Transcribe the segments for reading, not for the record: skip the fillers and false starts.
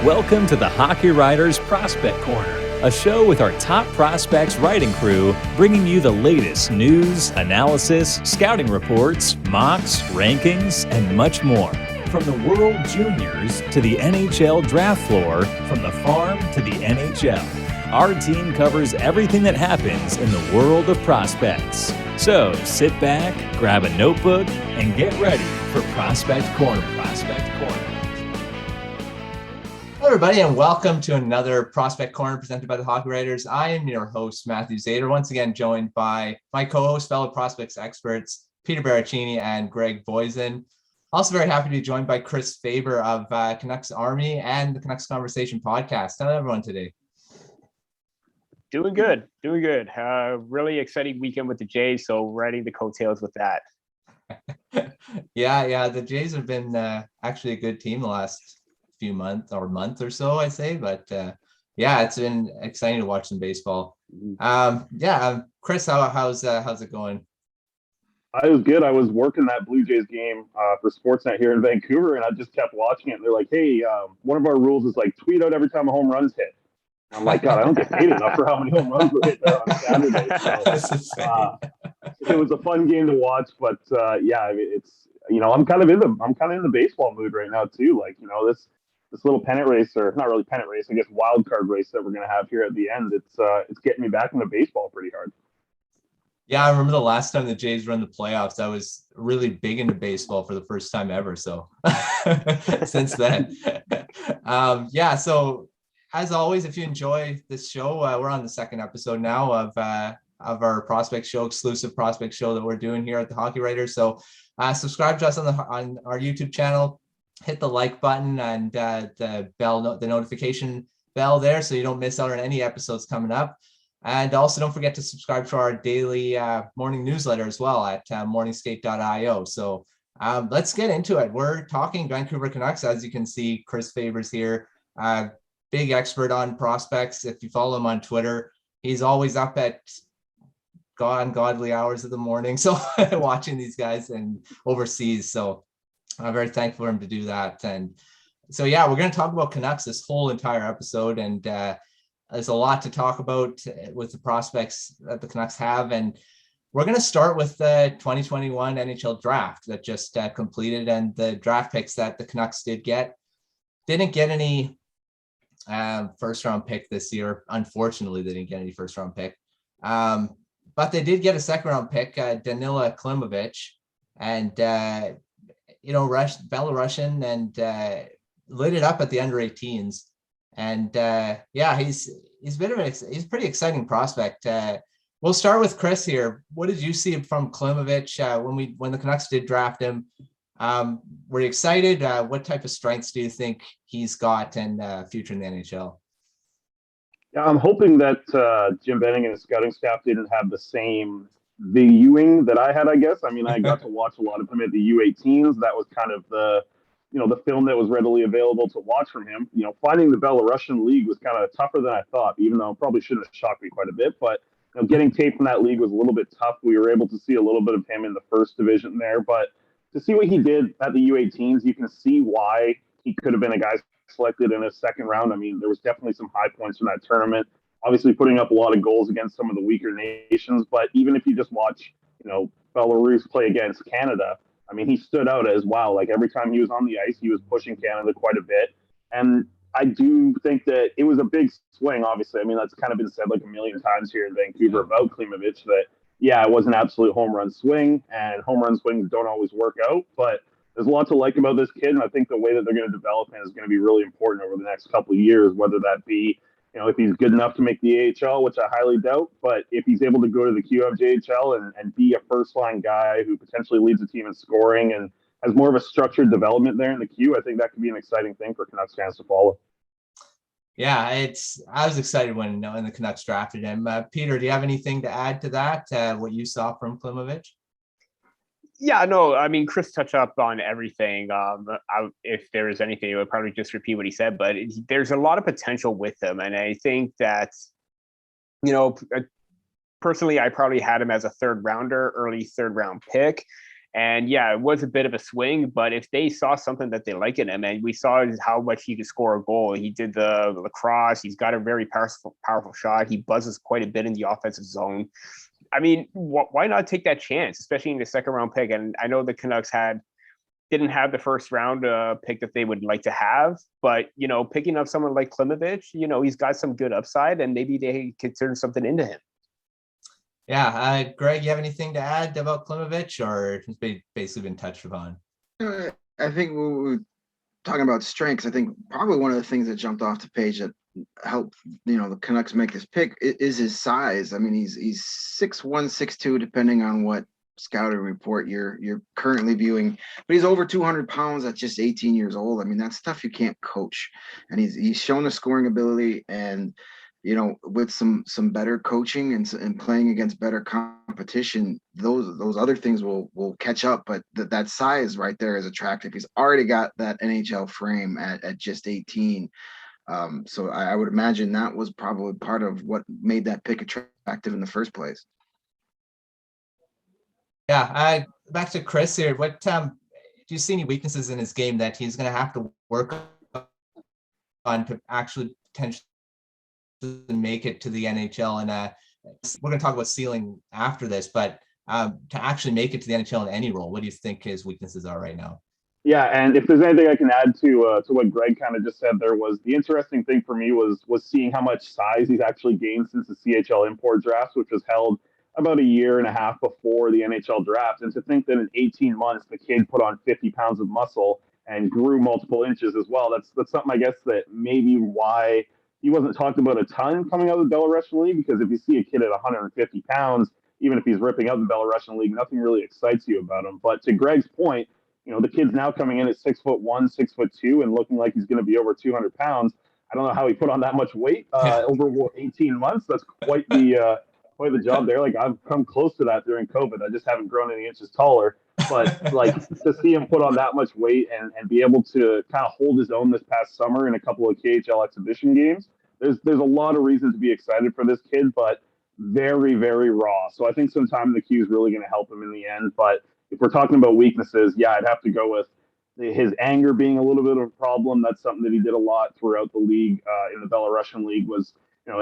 Welcome to the Hockey Writers Prospect Corner, a show with our top prospects writing crew, bringing you the latest news, analysis, scouting reports, mocks, rankings, and much more. From the World Juniors to the NHL draft floor, from the farm to the NHL, our team covers everything that happens in the world of prospects. So sit back, grab a notebook, and get ready for Prospect Corner. Hello, everybody, and welcome to another Prospect Corner presented by the Hockey Writers. I am your host, Matthew Zator, once again joined by my co-host, fellow prospects experts, Peter Baracchini and Greg Boysen. Also very happy to be joined by Chris Faber of Canucks Army and the Canucks Conversation podcast. Hello, everyone, today. Doing good. Really exciting weekend with the Jays, so riding the coattails with that. Yeah, the Jays have been actually a good team the last few month or so, I say, but it's been exciting to watch some baseball. Chris, how's it going? I was good. I was working that Blue Jays game for Sportsnet here in Vancouver, and I just kept watching it. And they're like, "Hey, one of our rules is like tweet out every time a home run's hit." And I'm like, God, I don't get paid enough for how many home runs were hit there on Saturday. So, it was a fun game to watch, but it's I'm kind of in the baseball mood right now too. Like this little pennant race, or not really pennant race, I guess wild card race that we're going to have here at the end. It's getting me back into baseball pretty hard. Yeah, I remember the last time the Jays were in the playoffs, I was really big into baseball for the first time ever. So since then, so as always, if you enjoy this show, we're on the second episode now of our prospect show, exclusive prospect show that we're doing here at the Hockey Writers. So subscribe to us on our YouTube channel. Hit the like button and the notification bell there so you don't miss out on any episodes coming up. And also don't forget to subscribe to our daily morning newsletter as well at morningstate.io. So let's get into it. We're talking Vancouver Canucks. As you can see, Chris Faber's here, big expert on prospects. If you follow him on Twitter, he's always up at ungodly hours of the morning. So watching these guys and overseas. So I'm very thankful for him to do that. And so, we're going to talk about Canucks this whole entire episode. And there's a lot to talk about with the prospects that the Canucks have. And we're going to start with the 2021 NHL draft that just completed, and the draft picks that the Canucks didn't get any first round pick this year. Unfortunately, they didn't get any first round pick. But they did get a second round pick, Danila Klimovich. And Belarusian, and lit it up at the under 18s. And he's a pretty exciting prospect. We'll start with Chris here. What did you see from Klimovich when the Canucks did draft him? Were you excited? What type of strengths do you think he's got in future in the NHL? Yeah, I'm hoping that Jim Benning and his scouting staff didn't have the same viewing that I had, I guess. I mean, I got to watch a lot of him at the U18s. That was kind of the film that was readily available to watch from him. Finding the Belarusian league was kind of tougher than I thought, even though it probably shouldn't have shocked me quite a bit. But getting tape from that league was a little bit tough. We were able to see a little bit of him in the first division there, but to see what he did at the U18s, you can see why he could have been a guy selected in a second round. I mean, there was definitely some high points from that tournament. Obviously putting up a lot of goals against some of the weaker nations, but even if you just watch, Belarus play against Canada, I mean, he stood out as well. Like every time he was on the ice, he was pushing Canada quite a bit. And I do think that it was a big swing, obviously. I mean, that's kind of been said like a million times here in Vancouver about Klimovich that, it was an absolute home run swing, and home run swings don't always work out, but there's a lot to like about this kid. And I think the way that they're going to develop him is going to be really important over the next couple of years, whether that be, if he's good enough to make the AHL, which I highly doubt, but if he's able to go to the QMJHL and be a first-line guy who potentially leads the team in scoring and has more of a structured development there in the Q, I think that could be an exciting thing for Canucks fans to follow. Yeah, I was excited when the Canucks drafted him. Peter, do you have anything to add to that, what you saw from Klimovich? Yeah, no, I mean, Chris touched up on everything. If there is anything, I would probably just repeat what he said, but there's a lot of potential with him. And I think that, personally, I probably had him as a early third round pick. And yeah, it was a bit of a swing, but if they saw something that they like in him, and we saw how much he could score a goal. He did the lacrosse. He's got a very powerful shot. He buzzes quite a bit in the offensive zone. I mean, why not take that chance, especially in the second round pick? And I know the Canucks didn't have the first round pick that they would like to have, but picking up someone like Klimovich, he's got some good upside, and maybe they could turn something into him. Yeah, Greg, you have anything to add about Klimovich, or has basically been touched upon? I think we were talking about strengths. I think probably one of the things that jumped off the page that helped the Canucks make this pick is his size. I mean, he's 6'1", 6'2", depending on what scouting report you're currently viewing, but he's over 200 pounds at just 18 years old. I mean, that's stuff you can't coach, and he's shown the scoring ability, and with some better coaching and playing against better competition, those other things will catch up. But that size right there is attractive. He's already got that NHL frame at just 18. So I would imagine that was probably part of what made that pick attractive in the first place. Yeah, back to Chris here. What do you see any weaknesses in his game that he's going to have to work on to actually potentially make it to the NHL? And we're going to talk about ceiling after this, but to actually make it to the NHL in any role, what do you think his weaknesses are right now? Yeah, and if there's anything I can add to what Greg kind of just said, there was the interesting thing for me was seeing how much size he's actually gained since the CHL import draft, which was held about a year and a half before the NHL draft. And to think that in 18 months, the kid put on 50 pounds of muscle and grew multiple inches as well. That's something, I guess, that maybe why he wasn't talked about a ton coming out of the Belarusian League, because if you see a kid at 150 pounds, even if he's ripping out the Belarusian League, nothing really excites you about him. But to Greg's point, the kid's now coming in at 6'1", 6'2", and looking like he's going to be over 200 pounds. I don't know how he put on that much weight over 18 months. That's quite the job there. Like, I've come close to that during COVID. I just haven't grown any inches taller. But like, to see him put on that much weight and be able to kind of hold his own this past summer in a couple of KHL exhibition games, there's a lot of reason to be excited for this kid, but very, very raw. So I think some time in the queue is really going to help him in the end. But if we're talking about weaknesses, yeah, I'd have to go with his anger being a little bit of a problem. That's something that he did a lot throughout the league. In the Belarusian League was,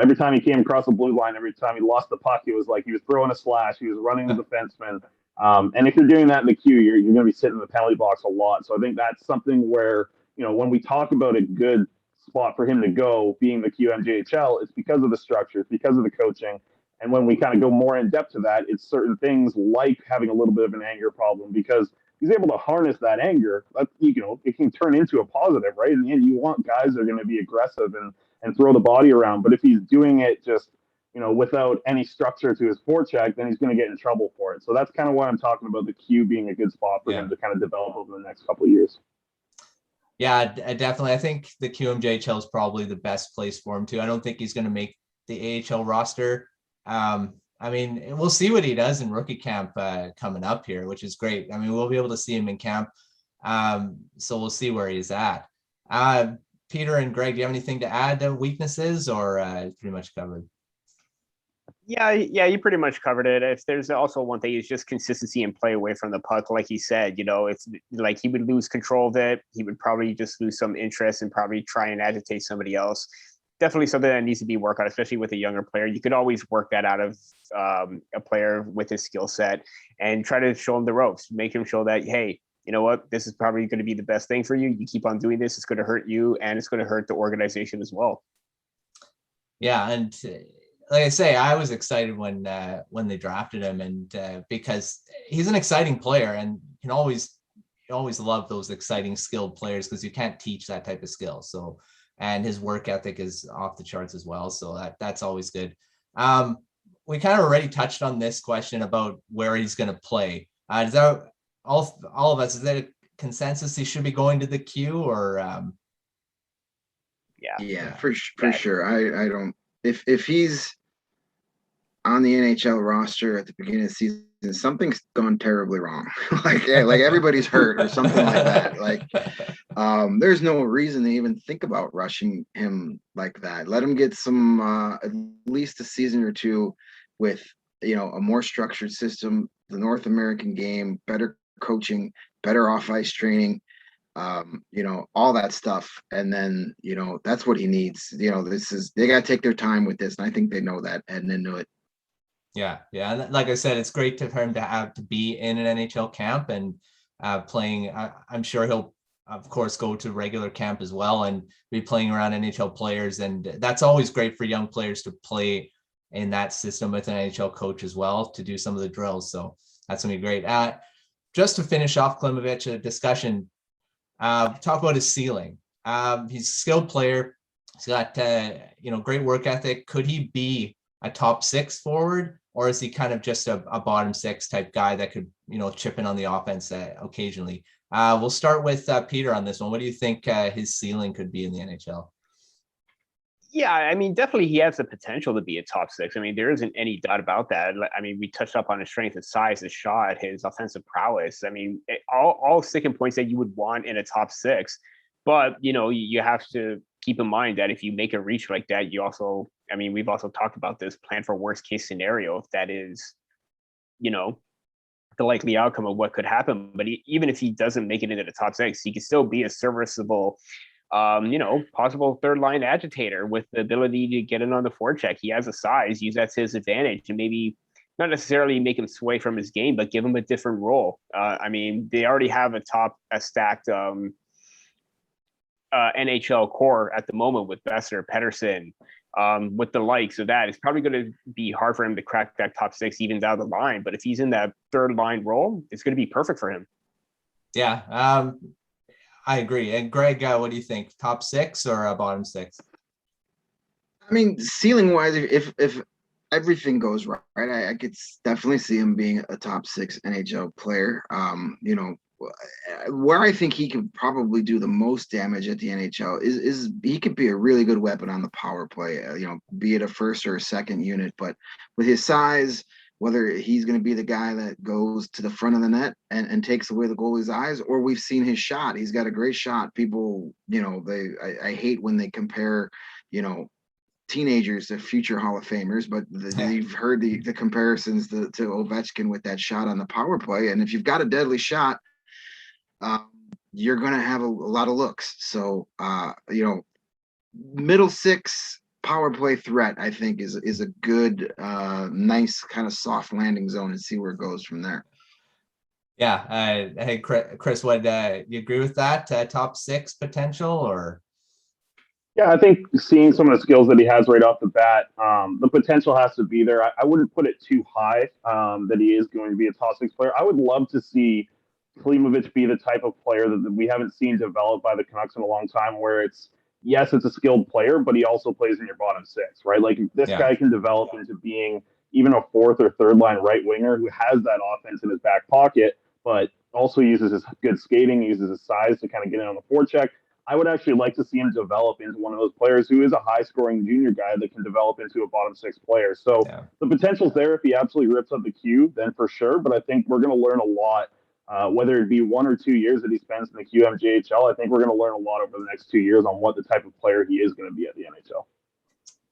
every time he came across the blue line, every time he lost the puck, it was like he was throwing a slash, he was running the defenseman. And if you're doing that in the queue, you're going to be sitting in the penalty box a lot. So I think that's something where, when we talk about a good spot for him to go being the QMJHL, it's because of the structure, it's because of the coaching. And when we kind of go more in depth to that, it's certain things like having a little bit of an anger problem, because he's able to harness that anger. It can turn into a positive, right? In the end, you want guys that are going to be aggressive and throw the body around. But if he's doing it just, without any structure to his forecheck, then he's going to get in trouble for it. So that's kind of why I'm talking about the Q being a good spot for him to kind of develop over the next couple of years. Yeah, definitely. I think the QMJHL is probably the best place for him too. I don't think he's going to make the AHL roster. I mean, we'll see what he does in rookie camp coming up here, which is great. I mean, we'll be able to see him in camp. So we'll see where he's at. Peter and Greg, do you have anything to add to weaknesses, or pretty much covered? Yeah, you pretty much covered it. If there's also one thing, is just consistency and play away from the puck. Like he said, it's like he would lose control of it. He would probably just lose some interest and probably try and agitate somebody else. Definitely something that needs to be worked on, especially with a younger player. You could always work that out of a player with his skill set and try to show him the ropes, make him show that, hey, you know what, this is probably going to be the best thing for you. You keep on doing this, it's going to hurt you, and it's going to hurt the organization as well. Yeah, and like I say, I was excited when they drafted him, and because he's an exciting player, and you always love those exciting, skilled players, because you can't teach that type of skill. So, and his work ethic is off the charts as well. So that's always good. We kind of already touched on this question about where he's going to play. Is that all of us? Is that a consensus he should be going to the Q, or? Yeah, for sure. I don't. If he's on the NHL roster at the beginning of the season, something's gone terribly wrong. like everybody's hurt or something like that. Like, there's no reason to even think about rushing him like that. Let him get some at least a season or two with a more structured system, the North American game, better coaching, better off-ice training, all that stuff. And then, that's what he needs. They got to take their time with this. And I think they know that heading into it. Yeah. And like I said, it's great for him to have to be in an NHL camp and playing. I'm sure he'll, of course, go to regular camp as well and be playing around NHL players. And that's always great for young players to play in that system with an NHL coach as well, to do some of the drills. So that's going to be great. Just to finish off Klimovich, a discussion, talk about his ceiling. He's a skilled player. He's got, great work ethic. Could he be a top 6 forward, or is he kind of just a bottom 6 type guy that could, chip in on the offense occasionally? We'll start with Peter on this one. What do you think his ceiling could be in the NHL? Yeah, I mean, definitely he has the potential to be a top 6. I mean, there isn't any doubt about that. I mean, we touched up on his strength, his size, his shot, his offensive prowess. I mean, all sticking points that you would want in a top 6. But, you have to keep in mind that if you make a reach like that, you also, I mean, we've also talked about this, plan for worst case scenario, if that is, the likely outcome of what could happen. But even if he doesn't make it into the top 6, he can still be a serviceable possible third line agitator with the ability to get in on the forecheck. He has a size, use that to his advantage, and maybe not necessarily make him sway from his game, but give him a different role. I mean, they already have a stacked NHL core at the moment with Besser, Pettersson, with the likes of that. It's probably going to be hard for him to crack that top 6 even down the line. But if he's in that third line role, it's going to be perfect for him. Yeah. I agree. And Greg, what do you think? Top 6 or a bottom 6? I mean, ceiling wise, if everything goes right, I could definitely see him being a top 6 NHL player. Where I think he could probably do the most damage at the NHL is he could be a really good weapon on the power play, be it a first or a second unit. But with his size, whether he's going to be the guy that goes to the front of the net and takes away the goalie's eyes, or we've seen his shot. He's got a great shot. People, I hate when they compare, teenagers to future Hall of Famers, but you've heard the comparisons to Ovechkin with that shot on the power play. And if you've got a deadly shot, you're going to have a lot of looks. So, middle 6 power play threat, I think is a good, nice kind of soft landing zone, and see where it goes from there. Yeah. Hey, Chris, what, you agree with that? Top 6 potential, or? Yeah, I think seeing some of the skills that he has right off the bat, the potential has to be there. I wouldn't put it too high that he is going to be a top 6 player. I would love to see Klimovich be the type of player that we haven't seen developed by the Canucks in a long time, where it's a skilled player, but he also plays in your bottom 6, right? Like, if this guy can develop into being even a 4th or 3rd line right winger who has that offense in his back pocket, but also uses his good skating, uses his size to kind of get in on the forecheck, I would actually like to see him develop into one of those players who is a high-scoring junior guy that can develop into a bottom 6 player. So the potential's there. If he absolutely rips up the queue, then for sure. But I think we're going to learn a lot. Whether it be 1 or 2 years that he spends in the QMJHL, I think we're going to learn a lot over the next 2 years on what the type of player he is going to be at the NHL.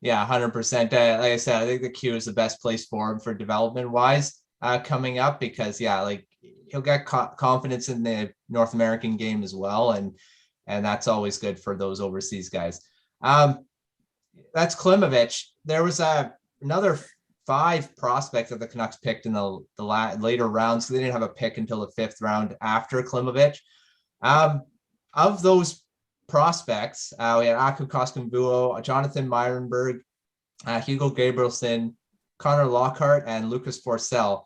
Yeah, 100%. Like I said, I think the Q is the best place for him for development-wise coming up, because, he'll get confidence in the North American game as well, and that's always good for those overseas guys. That's Klimovich. There was another 5 prospects that the Canucks picked in the later rounds, so they didn't have a pick until the 5th round after Klimovich. Of those prospects, we had Aku Koskenvuo, Jonathan Myrenberg, Hugo Gabrielson, Connor Lockhart, and Lucas Forsell.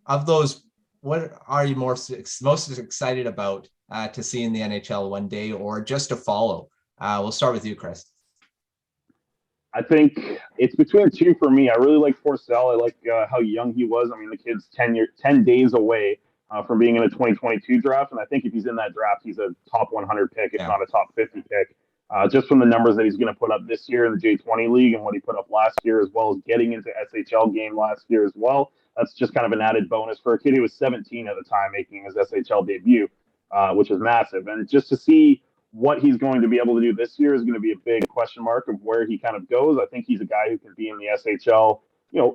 Of those, what are you most excited about to see in the NHL one day, or just to follow? We'll start with you, Chris. I think it's between 2 for me. I really like Forsell. I like how young he was. I mean, the kid's 10 days away from being in a 2022 draft. And I think if he's in that draft, he's a top 100 pick, if not a top 50 pick. Just from the numbers that he's going to put up this year in the J20 League and what he put up last year, as well as getting into SHL game last year as well. That's just kind of an added bonus for a kid who was 17 at the time making his SHL debut, which is massive. And just to see what he's going to be able to do this year is going to be a big question mark of where he kind of goes. I think he's a guy who can be in the SHL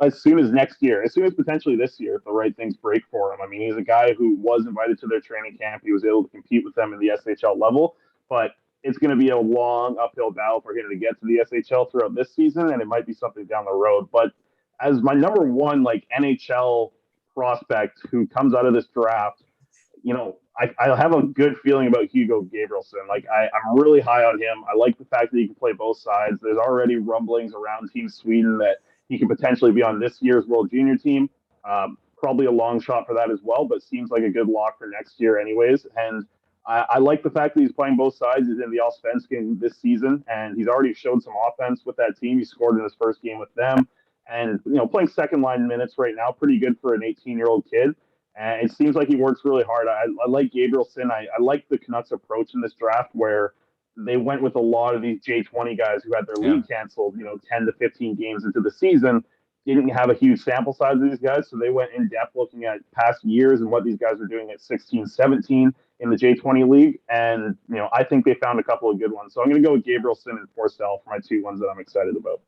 as soon as next year, as soon as potentially this year, if the right things break for him. I mean, he's a guy who was invited to their training camp. He was able to compete with them in the SHL level, but it's going to be a long uphill battle for him to get to the SHL throughout this season, and it might be something down the road. But as my number one, like, NHL prospect who comes out of this draft, I have a good feeling about Hugo Gabrielson. Like, I'm really high on him. I like the fact that he can play both sides. There's already rumblings around Team Sweden that he could potentially be on this year's World Junior team. Probably a long shot for that as well, but seems like a good lock for next year anyways. And I like the fact that he's playing both sides. He's in the Allsvenskan this season, and he's already showed some offense with that team. He scored in his first game with them. And, playing second line minutes right now, pretty good for an 18-year-old kid. And it seems like he works really hard. I like Gabrielson. I like the Canucks' approach in this draft where they went with a lot of these J20 guys who had their league canceled, 10 to 15 games into the season. Didn't have a huge sample size of these guys, so they went in depth looking at past years and what these guys are doing at 16, 17 in the J20 league. And, I think they found a couple of good ones. So I'm going to go with Gabrielson and Forsell for my two ones that I'm excited about.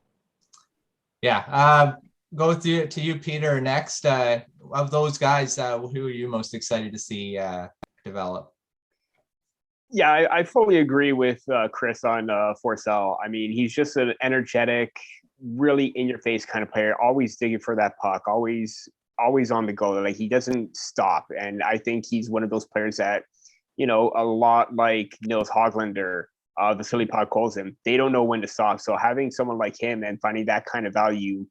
Yeah. Go to you, Peter, next. Of those guys, who are you most excited to see develop? Yeah, I fully agree with Chris on Forsell. I mean, he's just an energetic, really in-your-face kind of player, always digging for that puck, always on the go. Like, he doesn't stop. And I think he's one of those players that, a lot like Nils Hoglander, Vasily Podkolzin, they don't know when to stop. So having someone like him and finding that kind of value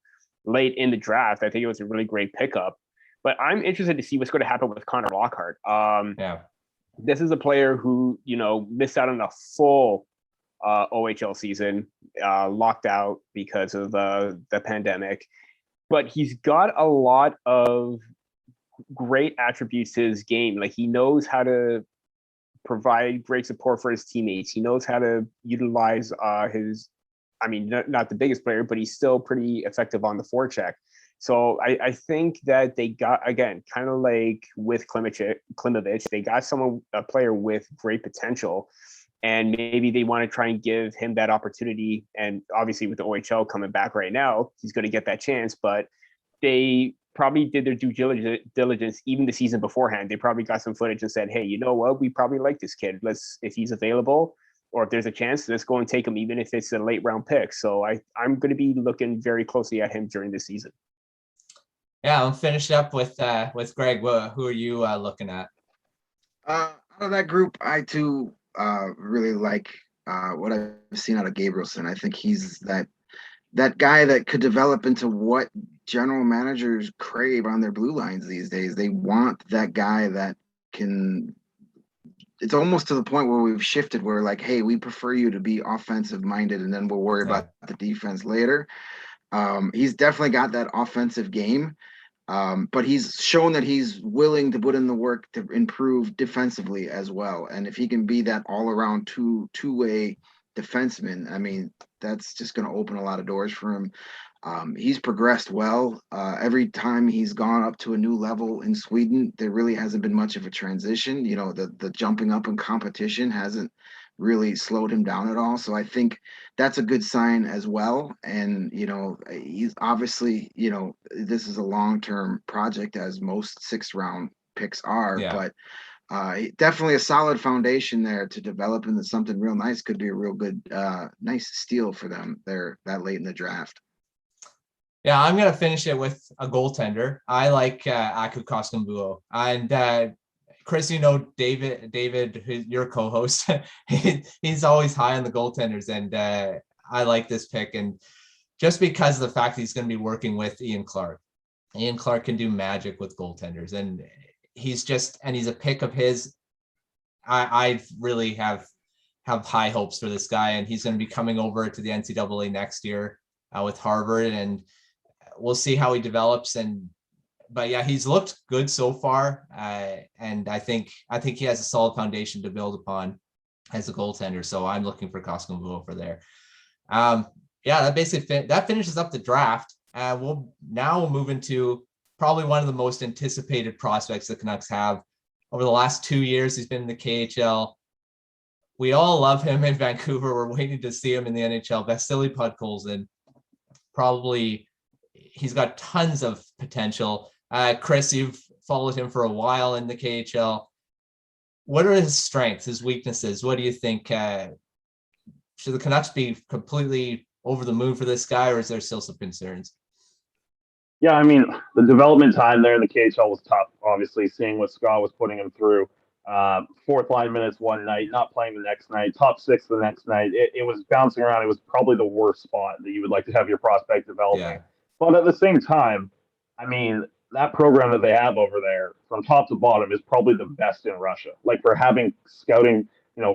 late in the draft, I think it was a really great pickup. But I'm interested to see what's going to happen with Connor Lockhart. This is a player who, missed out on a full OHL season, locked out because of the pandemic. But he's got a lot of great attributes to his game. Like, he knows how to provide great support for his teammates. He knows how to utilize his, not the biggest player, but he's still pretty effective on the forecheck. So I think that they got, again, kind of like with Klimovich, they got a player with great potential, and maybe they want to try and give him that opportunity. And obviously with the OHL coming back right now, he's going to get that chance, but they probably did their due diligence even the season beforehand. They probably got some footage and said, hey, you know what? We probably like this kid. If he's available, or if there's a chance, let's go and take him, even if it's a late round pick. So I'm going to be looking very closely at him during this season. Yeah, I'll finish up with Greg. Who are you looking at? Out of that group, I too really like what I've seen out of Gabrielson. I think he's that guy that could develop into what general managers crave on their blue lines these days. They want that guy that can. It's almost to the point where we've shifted. Where like, hey, we prefer you to be offensive minded, and then we'll worry about the defense later. He's definitely got that offensive game. But he's shown that he's willing to put in the work to improve defensively as well. And if he can be that all-around two-way defenseman, that's just going to open a lot of doors for him. He's progressed well. Every time he's gone up to a new level in Sweden, there really hasn't been much of a transition. The jumping up in competition hasn't really slowed him down at all. So I think that's a good sign as well. And, he's obviously, this is a long-term project, as most 6th round picks are, but definitely a solid foundation there to develop into something real nice. Could be a real good, nice steal for them there that late in the draft. Yeah, I'm going to finish it with a goaltender. I like Aku Koskenvuo. And Chris, David, who's your co-host, he's always high on the goaltenders, and I like this pick. And just because of the fact that he's going to be working with Ian Clark. Ian Clark can do magic with goaltenders, and he's a pick of his. I really have high hopes for this guy, and he's going to be coming over to the NCAA next year with Harvard, and we'll see how he develops. But yeah, he's looked good so far, and I think he has a solid foundation to build upon as a goaltender. So I'm looking for Koskenvuo for there. That basically that finishes up the draft. We'll move into probably one of the most anticipated prospects the Canucks have over the last 2 years. He's been in the KHL. We all love him in Vancouver. We're waiting to see him in the NHL. Vasily Podkolzin, probably. he's got tons of potential. Chris, you've followed him for a while in the KHL. What are his strengths, his weaknesses? What do you think? Should the Canucks be completely over the moon for this guy, or is there still some concerns? Yeah, I mean, the development time there in the KHL was tough, obviously, seeing what Scott was putting him through. Fourth line minutes one night, not playing the next night, top six the next night. It was bouncing around. It was probably the worst spot that you would like to have your prospect developing. Yeah. But at the same time, I mean, that program that they have over there from top to bottom is probably the best in Russia. Like for having scouting,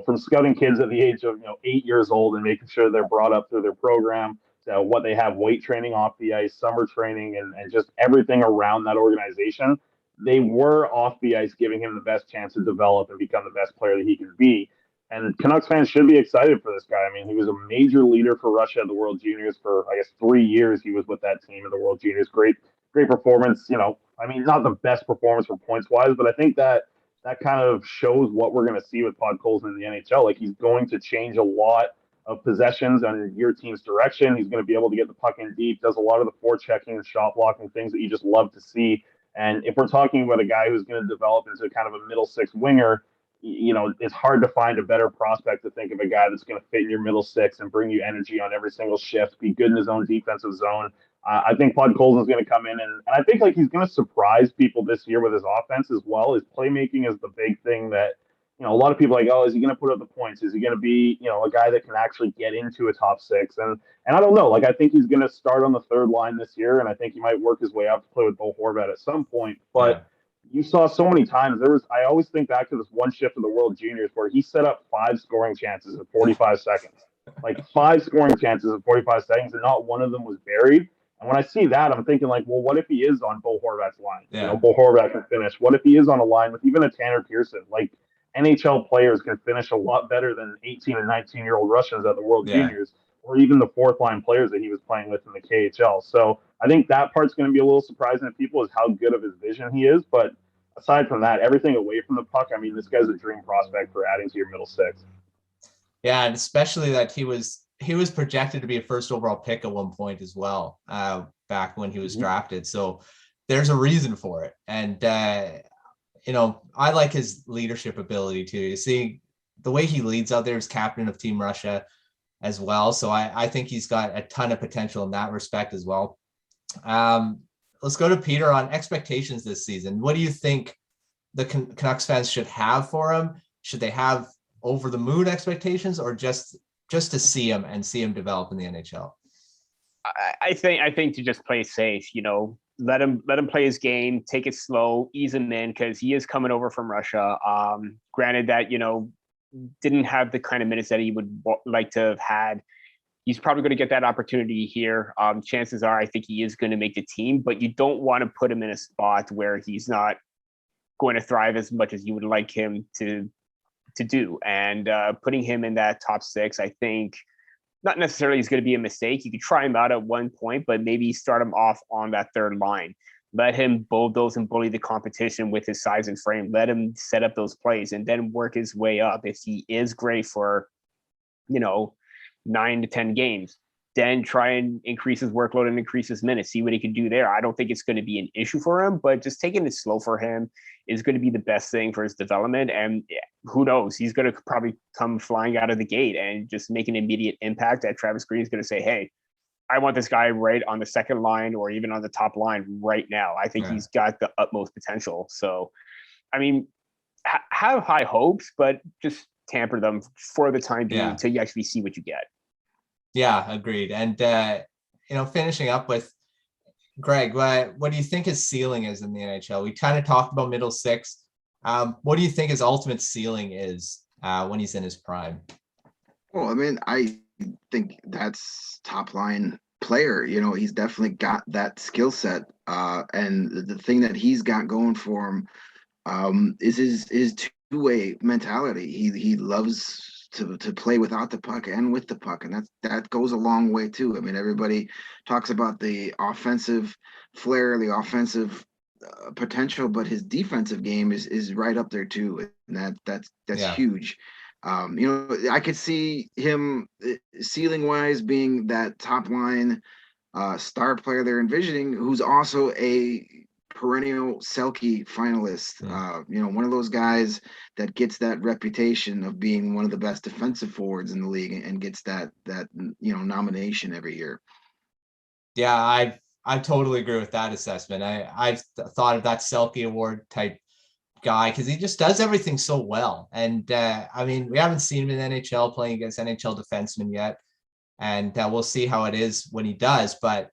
from scouting kids at the age of, 8 years old and making sure they're brought up through their program, to what they have weight training off the ice, summer training, and just everything around that organization. They were off the ice giving him the best chance to develop and become the best player that he can be. And Canucks fans should be excited for this guy. I mean, he was a major leader for Russia at the World Juniors for, I guess, 3 years. He was with that team at the World Juniors. Great performance. I mean, not the best performance for points wise, but I think that kind of shows what we're going to see with Podkolzin in the NHL. Like, he's going to change a lot of possessions under your team's direction. He's going to be able to get the puck in deep, does a lot of the forechecking and shot blocking, things that you just love to see. And if we're talking about a guy who's going to develop into kind of a middle six winger, it's hard to find a better prospect to think of a guy that's going to fit in your middle six and bring you energy on every single shift, be good in his own defensive zone. I think Podkolzin is going to come in, and I think he's going to surprise people this year with his offense as well. His playmaking is the big thing that, a lot of people are like, oh, is he going to put up the points? Is he going to be, a guy that can actually get into a top six? And I don't know. I think he's going to start on the third line this year, and I think he might work his way up to play with Bo Horvat at some point. But you saw so many times I always think back to this one shift of the World Juniors where he set up 5 scoring chances in 45 seconds. 5 scoring chances in 45 seconds, and not one of them was buried. And when I see that, I'm thinking well, what if he is on Bo Horvat's line? Yeah. Bo Horvat can finish. What if he is on a line with even a Tanner Pearson? NHL players can finish a lot better than 18 and 19-year-old Russians at the World Juniors, or even the fourth line players that he was playing with in the KHL. So I think that part's going to be a little surprising to people, is how good of his vision he is. But aside from that, everything away from the puck, I mean, this guy's a dream prospect for adding to your middle six. Yeah, and especially that he was projected to be a first overall pick at one point as well, back when he was drafted. So there's a reason for it. And I like his leadership ability too. You see the way he leads out there as captain of Team Russia as well. So I think he's got a ton of potential in that respect as well. Let's go to Peter on expectations this season. What do you think the Canucks fans should have for him? Should they have over the moon expectations, or just to see him and see him develop in the NHL? I think to just play safe, let him play his game, take it slow, ease him in, because he is coming over from Russia. Granted that, didn't have the kind of minutes that he would like to have had. He's probably going to get that opportunity here. Chances are, I think he is going to make the team, but you don't want to put him in a spot where he's not going to thrive as much as you would like him to do. And putting him in that top six, I think, not necessarily is going to be a mistake. You could try him out at one point, but maybe start him off on that third line. Let him bulldoze and bully the competition with his size and frame. Let him set up those plays and then work his way up. If he is great for, 9 to 10 games, then try and increase his workload and increase his minutes, see what he can do there. I don't think it's going to be an issue for him, but just taking it slow for him is going to be the best thing for his development. And who knows, he's going to probably come flying out of the gate and just make an immediate impact that Travis Green is going to say, hey, I want this guy right on the second line or even on the top line right now. I think he's got the utmost potential. So, I mean, have high hopes, but just tamper them for the time being until you actually see what you get. Yeah, agreed. And, finishing up with Greg, what do you think his ceiling is in the NHL? We kind of talked about middle six. What do you think his ultimate ceiling is when he's in his prime? Well, I mean, I think that's top line player. He's definitely got that skill set. And the thing that he's got going for him is his two-way mentality. He loves to play without the puck and with the puck, and that goes a long way too. I mean, everybody talks about the offensive flair, the offensive potential, but his defensive game is right up there too, and that's huge. I could see him ceiling wise being that top line star player they're envisioning, who's also a perennial Selke finalist. One of those guys that gets that reputation of being one of the best defensive forwards in the league and gets that nomination every year. Yeah, I totally agree with that assessment. I've thought of that Selke Award type guy because he just does everything so well. And we haven't seen him in NHL playing against NHL defensemen yet, and we'll see how it is when he does. But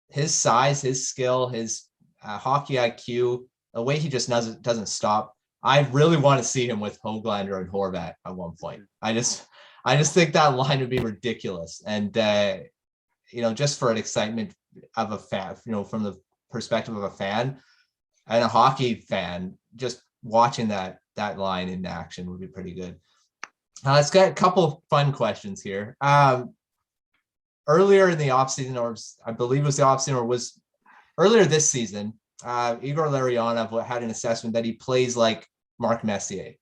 his size, his skill, his hockey IQ, the way he just doesn't stop. I really want to see him with Höglander and Horvat at one point. I just think that line would be ridiculous. And just for an excitement of a fan, from the perspective of a fan and a hockey fan, just watching that line in action would be pretty good. Let's get a couple fun questions here. Earlier in the offseason, or I believe it was the offseason, or was earlier this season, Igor Larionov had an assessment that he plays like Mark Messier.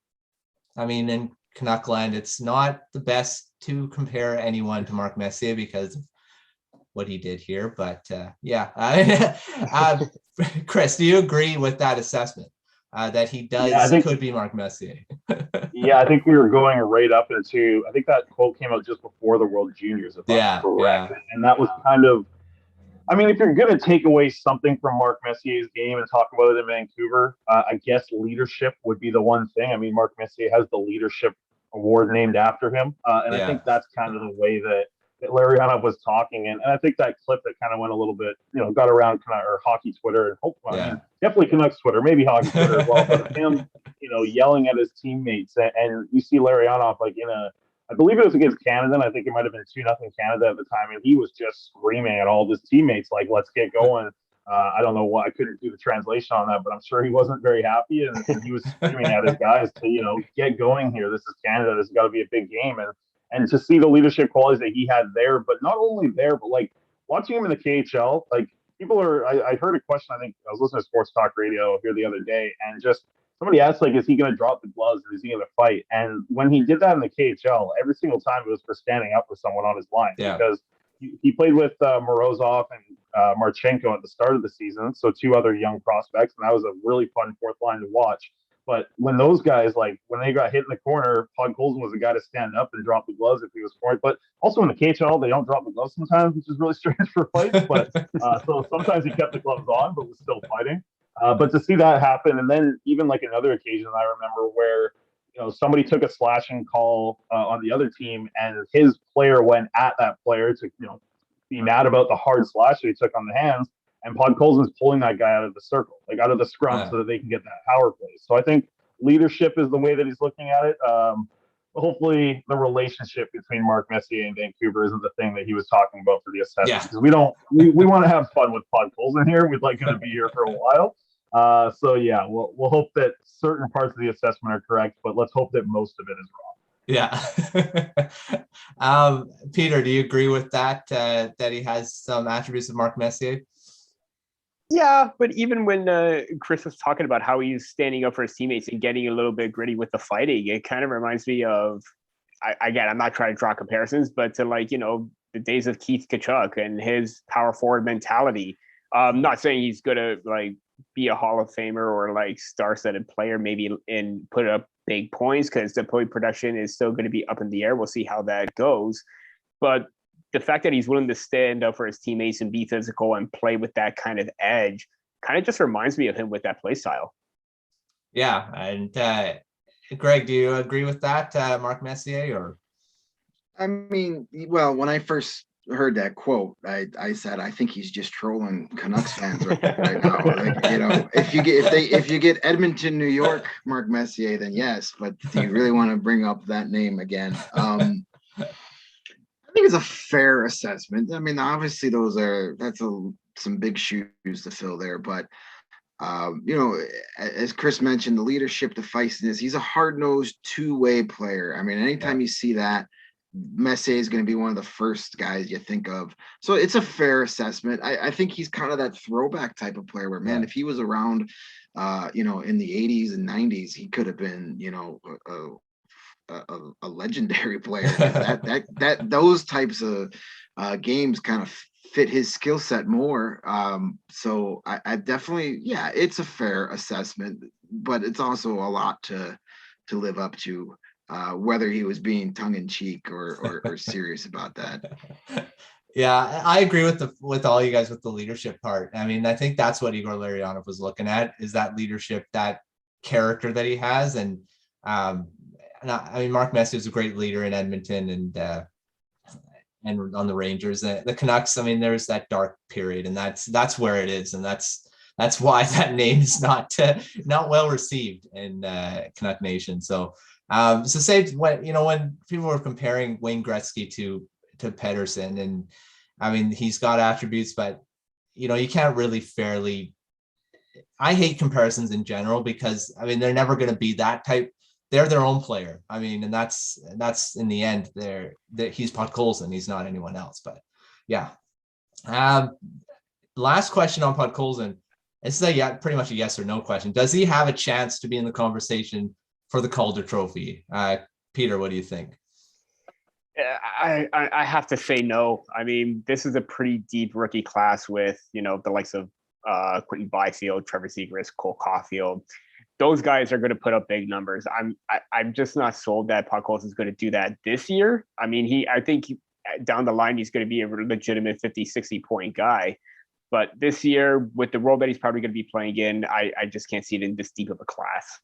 I mean, in Canuckland, it's not the best to compare anyone to Mark Messier because of what he did here. But Chris, do you agree with that assessment that he could be Mark Messier? Yeah, I think we were going right up into, I think that quote came out just before the World Juniors, if I'm correct. And that was kind of, if you're going to take away something from Mark Messier's game and talk about it in Vancouver, I guess leadership would be the one thing. Mark Messier has the leadership award named after him. I think that's kind of the way that Larionov was talking. And I think that clip that kind of went a little bit, got around or hockey Twitter and hopefully, definitely Canucks Twitter, maybe hockey Twitter as well, but him, yelling at his teammates. And you see Larionov I believe it was against Canada, and I think it might have been 2-0 Canada at the time, and he was just screaming at all of his teammates, like, let's get going. I don't know why I couldn't do the translation on that, but I'm sure he wasn't very happy, and he was screaming at his guys to, get going here. This is Canada. This has got to be a big game. And to see the leadership qualities that he had there, but not only there, but like watching him in the KHL, like I heard a question, I think I was listening to Sports Talk Radio here the other day, and just somebody asked, like, is he going to drop the gloves or is he going to fight? And when he did that in the KHL, every single time it was for standing up for someone on his line because he played with Morozov and Marchenko at the start of the season, so two other young prospects, and that was a really fun fourth line to watch. But when those guys, when they got hit in the corner, Podkolzin was the guy to stand up and drop the gloves if he was for it. But also in the KHL, they don't drop the gloves sometimes, which is really strange for fights. But so sometimes he kept the gloves on, but was still fighting. But to see that happen, and then even like another occasion I remember where somebody took a slashing call on the other team, and his player went at that player to be mad about the hard slash that he took on the hands, and Podkolzin's pulling that guy out of the circle, like out of the scrum, so that they can get that power play. So I think leadership is the way that he's looking at it. Hopefully the relationship between Mark Messier and Vancouver isn't the thing that he was talking about for the assessment. Because we want to have fun with Podkolzin here. We'd like him to be here for a while. We'll hope that certain parts of the assessment are correct, but let's hope that most of it is wrong. Yeah. Peter, do you agree with that, that he has some attributes of Mark Messier? Yeah, but even when Chris was talking about how he's standing up for his teammates and getting a little bit gritty with the fighting, it kind of reminds me of, again, I'm not trying to draw comparisons, but to the days of Keith Tkachuk and his power forward mentality. Not saying he's going to be a Hall of Famer or star-studded player, maybe and put up big points, because the point production is still going to be up in the air. We'll see how that goes. But the fact that he's willing to stand up for his teammates and be physical and play with that kind of edge kind of just reminds me of him with that play style. Yeah. And Greg, do you agree with that, Mark Messier? Or when I first heard that quote, I said, I think he's just trolling Canucks fans right now. If you get Edmonton, New York, Mark Messier, then yes. But do you really want to bring up that name again? I think it's a fair assessment. Obviously that's some big shoes to fill there, but as Chris mentioned, the leadership, the feistiness, he's a hard-nosed two-way player. Anytime you see that, Messier is going to be one of the first guys you think of. So it's a fair assessment. I think he's kind of that throwback type of player where, if he was around, in the 80s and 90s, he could have been, a a legendary player. That those types of games kind of fit his skill set more. So I definitely, yeah, it's a fair assessment, but it's also a lot to live up to, whether he was being tongue in cheek or serious about that. Yeah, I agree with all you guys with the leadership part. I mean, I think that's what Igor Larionov was looking at, is that leadership, that character that he has. And I mean, Mark Messier is a great leader in Edmonton and on the Rangers. The Canucks, I mean, there's that dark period, and that's where it is, and that's why that name is not well received in Canuck Nation. So say when people were comparing Wayne Gretzky to Pedersen, and I mean, he's got attributes, but you can't really fairly. I hate comparisons in general, because I mean, they're never going to be that type. They're their own player. I mean, and that's in the end, he's Podkolzin. He's not anyone else. But yeah. Last question on Podkolzin. This is pretty much a yes or no question. Does he have a chance to be in the conversation for the Calder Trophy? Peter, what do you think? I have to say no. I mean, this is a pretty deep rookie class with, the likes of Quentin Byfield, Trevor Zegras, Cole Caulfield. Those guys are going to put up big numbers. I'm just not sold that Podkolzin is going to do that this year. I mean, I think down the line, he's going to be a legitimate 50, 60 point guy. But this year, with the role that he's probably going to be playing in, I just can't see it in this deep of a class.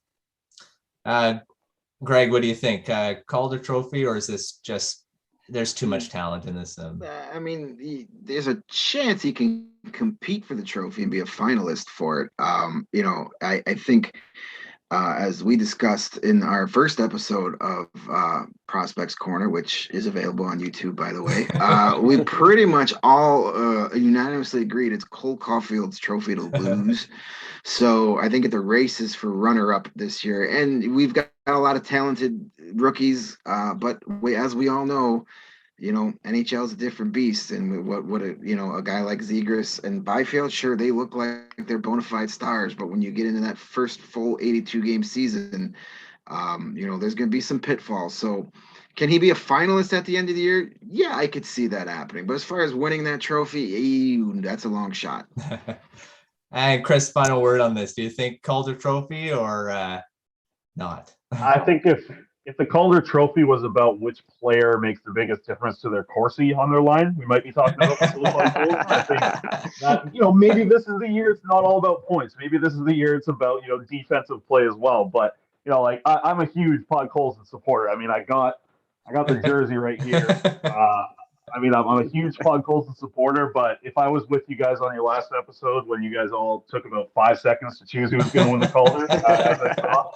Greg, what do you think? Calder Trophy, or is this just there's too much talent in this? I mean, there's a chance he can compete for the trophy and be a finalist for it. I think, as we discussed in our first episode of Prospects Corner, which is available on YouTube, by the way, we pretty much all unanimously agreed it's Cole Caulfield's trophy to lose. So I think the race is for runner-up this year, and we've got a lot of talented rookies, but as we all know, NHL is a different beast, and what a guy like Zegras and Byfield, sure, they look like they're bona fide stars, but when you get into that first full 82 game season, there's going to be some pitfalls. So can he be a finalist at the end of the year? Yeah, I could see that happening, but as far as winning that trophy, that's a long shot. And Chris, final word on this. Do you think Calder Trophy or not? I think if the Calder Trophy was about which player makes the biggest difference to their Corsi on their line, we might be talking about Vasily Podkolzin. I think that, maybe this is the year it's not all about points. Maybe this is the year it's about, defensive play as well. But, I'm a huge Podkolzin supporter. I mean, I got the jersey right here. I'm a huge Podkolzin supporter, but if I was with you guys on your last episode when you guys all took about 5 seconds to choose who was going to win the Calder, as I saw,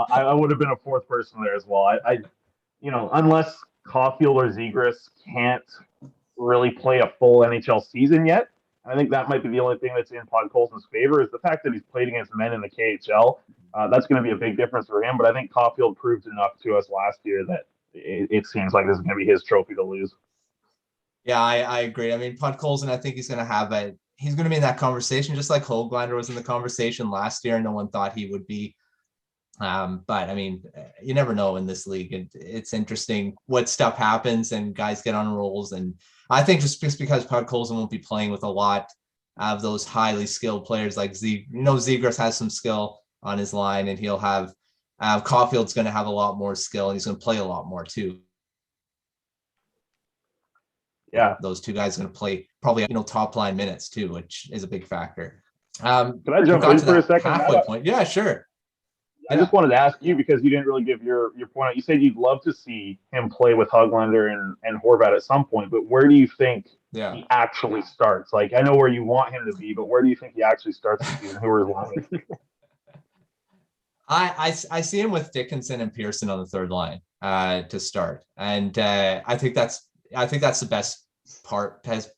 I would have been a fourth person there as well. Unless Caulfield or Zegras can't really play a full NHL season yet, I think that might be the only thing that's in Podkolzin's favor is the fact that he's played against men in the KHL. That's going to be a big difference for him, but I think Caulfield proved enough to us last year that it seems like this is going to be his trophy to lose. Yeah, I agree. I mean, Podkolzin, I think he's going to be in that conversation, just like Höglander was in the conversation last year. No one thought he would be. But I mean, you never know in this league. It's interesting what stuff happens and guys get on rolls. And I think just because Podkolzin won't be playing with a lot of those highly skilled players like Zegras has some skill on his line, and he'll have Caulfield's going to have a lot more skill, and he's going to play a lot more too. Yeah, those two guys are going to play probably top line minutes too, which is a big factor. Can I jump in for a second? Halfway point? Yeah, sure. I just wanted to ask you, because you didn't really give your point out. You said you'd love to see him play with Höglander and Horvat at some point, but where do you think he actually starts? Like, I know where you want him to be, but where do you think he actually starts the season? Who are his line? I see him with Dickinson and Pearson on the third line to start, and I think that's the best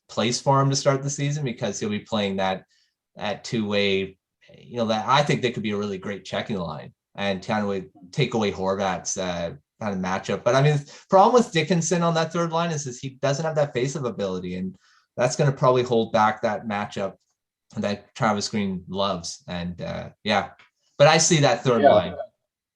place for him to start the season, because he'll be playing that two-way. That I think they could be a really great checking line and kind of take away Horvat's kind of matchup. But I mean, the problem with Dickinson on that third line is he doesn't have that face-up ability, and that's going to probably hold back that matchup that Travis Green loves. And but I see that third line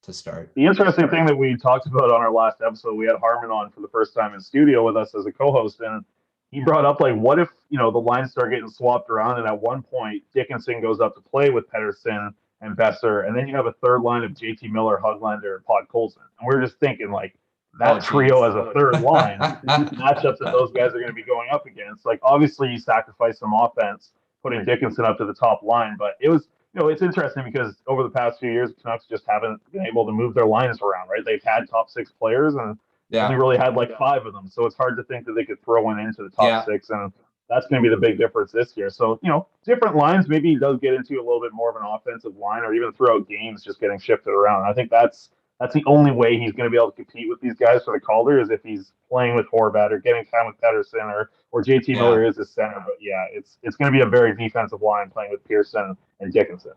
to start. The interesting thing that we talked about on our last episode, we had Harmon on for the first time in studio with us as a co-host, and he brought up, like, what if, the lines start getting swapped around, and at one point Dickinson goes up to play with Pettersson and Besser, and then you have a third line of JT Miller, Höglander, and Podkolzin. And we're just thinking, like, that trio as a third line, matchups that those guys are going to be going up against. Like, obviously you sacrifice some offense putting Dickinson up to the top line, but it was, it's interesting because over the past few years, the Canucks just haven't been able to move their lines around, right? They've had top six players and only really had like five of them. So it's hard to think that they could throw one into the top six, and that's going to be the big difference this year. So, different lines, maybe he does get into a little bit more of an offensive line, or even throughout games just getting shifted around. I think that's the only way he's going to be able to compete with these guys for the Calder, is if he's playing with Horvat or getting time with Pettersson, or JT Miller is his center. But yeah, it's going to be a very defensive line playing with Pearson and Dickinson.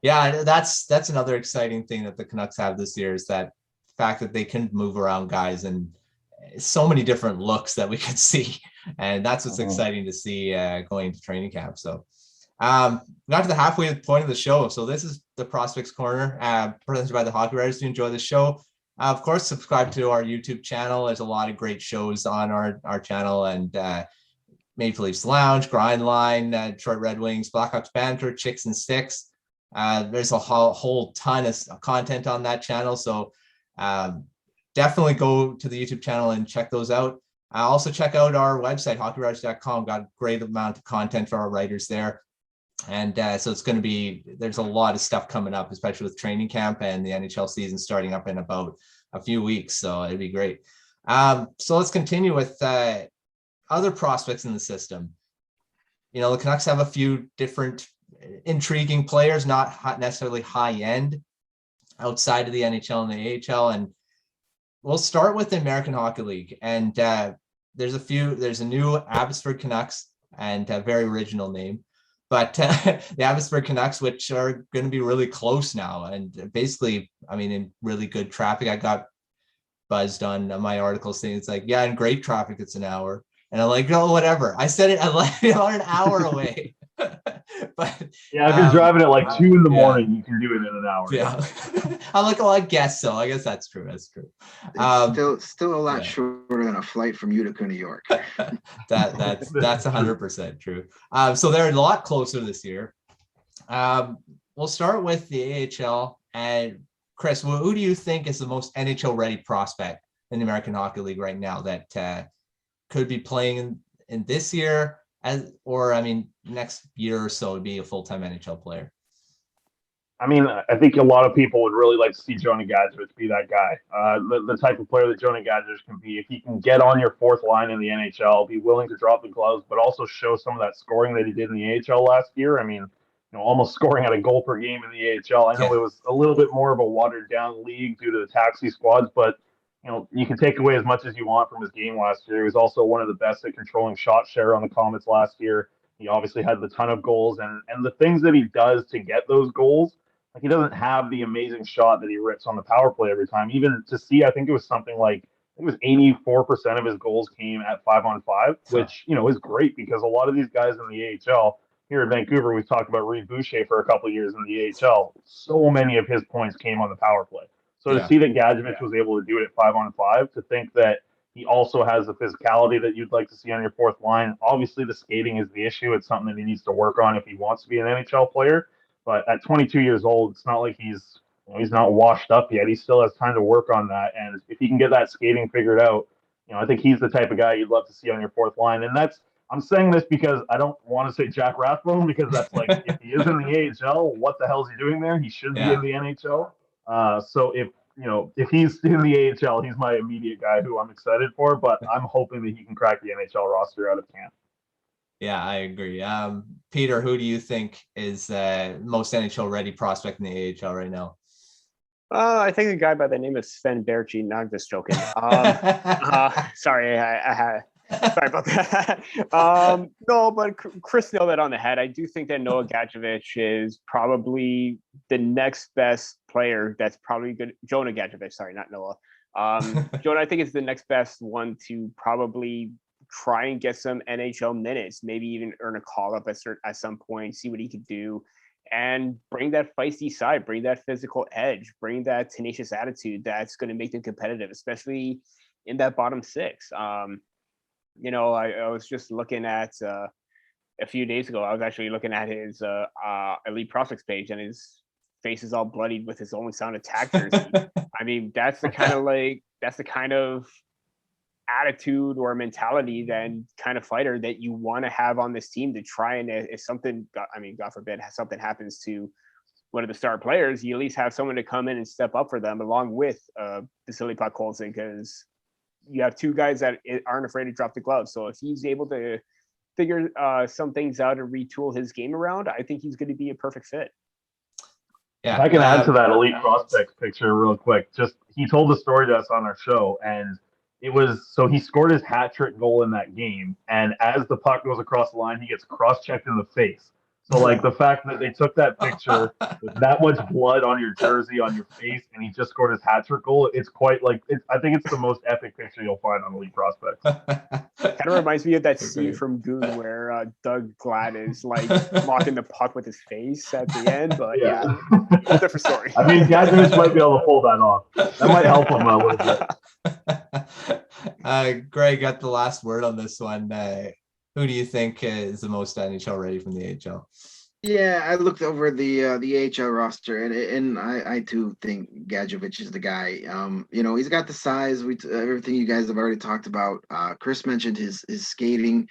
Yeah, that's another exciting thing that the Canucks have this year, is that fact that they can move around guys and so many different looks that we could see. And that's what's exciting to see going into training camp. So got to the halfway point of the show. So this is the Prospects Corner, presented by the Hockey Writers. If you enjoy the show, of course, subscribe to our YouTube channel. There's a lot of great shows on our channel, and Maple Leafs Lounge, Grind Line, Detroit Red Wings, Blackhawks Banter, Chicks and Sticks. There's a whole ton of content on that channel. So definitely go to the YouTube channel and check those out. Also check out our website, hockeywriters.com. Got a great amount of content for our writers there. And so it's going to be, there's a lot of stuff coming up, especially with training camp and the NHL season starting up in about a few weeks. So it'd be great. So let's continue with other prospects in the system. The Canucks have a few different intriguing players, not necessarily high end, outside of the NHL and the AHL. And we'll start with the American Hockey League. And there's a new Abbotsford Canucks, and a very original name. But the Abbotsford Canucks, which are going to be really close now. And basically, in really good traffic. I got buzzed on my article saying it's like, in great traffic, it's an hour. And I'm like, oh, whatever. I said it, I left it on an hour away. But yeah, if you're driving at like 2 in the morning, you can do it in an hour. Yeah. I'm like, I guess so. I guess that's true. That's true. Still a lot shorter than a flight from Utica, New York. That's 100% true. So they're a lot closer this year. We'll start with the AHL. And Chris, who do you think is the most NHL ready prospect in the American Hockey League right now that could be playing in this year, next year or so, would be a full-time NHL player? I think a lot of people would really like to see Jonah Gadjevich be that guy. The type of player that Jonah Gadjevich can be. If he can get on your fourth line in the NHL, be willing to drop the gloves, but also show some of that scoring that he did in the AHL last year. Almost scoring at a goal per game in the AHL. I know it was a little bit more of a watered-down league due to the taxi squads, but you can take away as much as you want from his game last year. He was also one of the best at controlling shot share on the Comets last year. He obviously had the ton of goals, and the things that he does to get those goals, like, he doesn't have the amazing shot that he rips on the power play every time. Even to see, I think it was something like, 84% of his goals came at 5-on-5, which, is great, because a lot of these guys in the AHL, here in Vancouver, we've talked about Reed Boucher for a couple of years in the AHL. So many of his points came on the power play. So to see that Gadjevich was able to do it at 5-on-5, to think that he also has the physicality that you'd like to see on your fourth line. Obviously, the skating is the issue. It's something that he needs to work on if he wants to be an NHL player. But at 22 years old, it's not like he's not washed up yet. He still has time to work on that. And if he can get that skating figured out, I think he's the type of guy you'd love to see on your fourth line. And I'm saying this because I don't want to say Jack Rathbone, because that's like, if he is in the AHL, what the hell is he doing there? He should be in the NHL. So if he's in the AHL, he's my immediate guy who I'm excited for, but I'm hoping that he can crack the NHL roster out of camp. Yeah, I agree. Peter, who do you think is most NHL ready prospect in the AHL right now? I think a guy by the name of Sven Berchi. No, I'm just joking. Sorry, sorry about that. No, but Chris nailed that on the head. I do think that Noah Gadjevich is probably the next best player. That's probably good. Jonah Gadjevich, sorry, not Noah. Jonah, I think, is the next best one to probably try and get some NHL minutes, maybe even earn a call up at some point, see what he could do. and bring that feisty side, bring that physical edge, bring that tenacious attitude that's going to make them competitive, especially in that bottom six. You know, I was just looking at a few days ago, I was actually looking at his Elite Prospects page, and his face is all bloodied with his Only Sound Attack jersey. I mean, that's the kind of attitude or mentality, then kind of fighter that you want to have on this team to try and, if something, I mean, God forbid, something happens to one of the star players, you at least have someone to come in and step up for them, along with Vasily Podkolzin, because you have two guys that aren't afraid to drop the gloves. So if he's able to figure some things out and retool his game around, I think he's going to be a perfect fit. Yeah, if I can add to that Elite Prospects picture real quick, just he told the story to us on our show, and it was, so he scored his hat trick goal in that game, and as the puck goes across the line, he gets cross-checked in the face. So, like, the fact that they took that picture with that much blood on your jersey, on your face, and he just scored his hat trick goal, it's quite, like, I think it's the most epic picture you'll find on Elite Prospects. Kind of reminds me of that scene from Goon where Doug Glad is, like, mocking the puck with his face at the end, but yeah, whole different story. I mean, Gadjevich might be able to pull that off. That might help him a little bit. Greg got the last word on this one. Who do you think is the most NHL ready from the AHL? Yeah, I looked over the AHL roster, and I too think Gadjevich is the guy. You know, he's got the size. Everything you guys have already talked about. Chris mentioned his skating.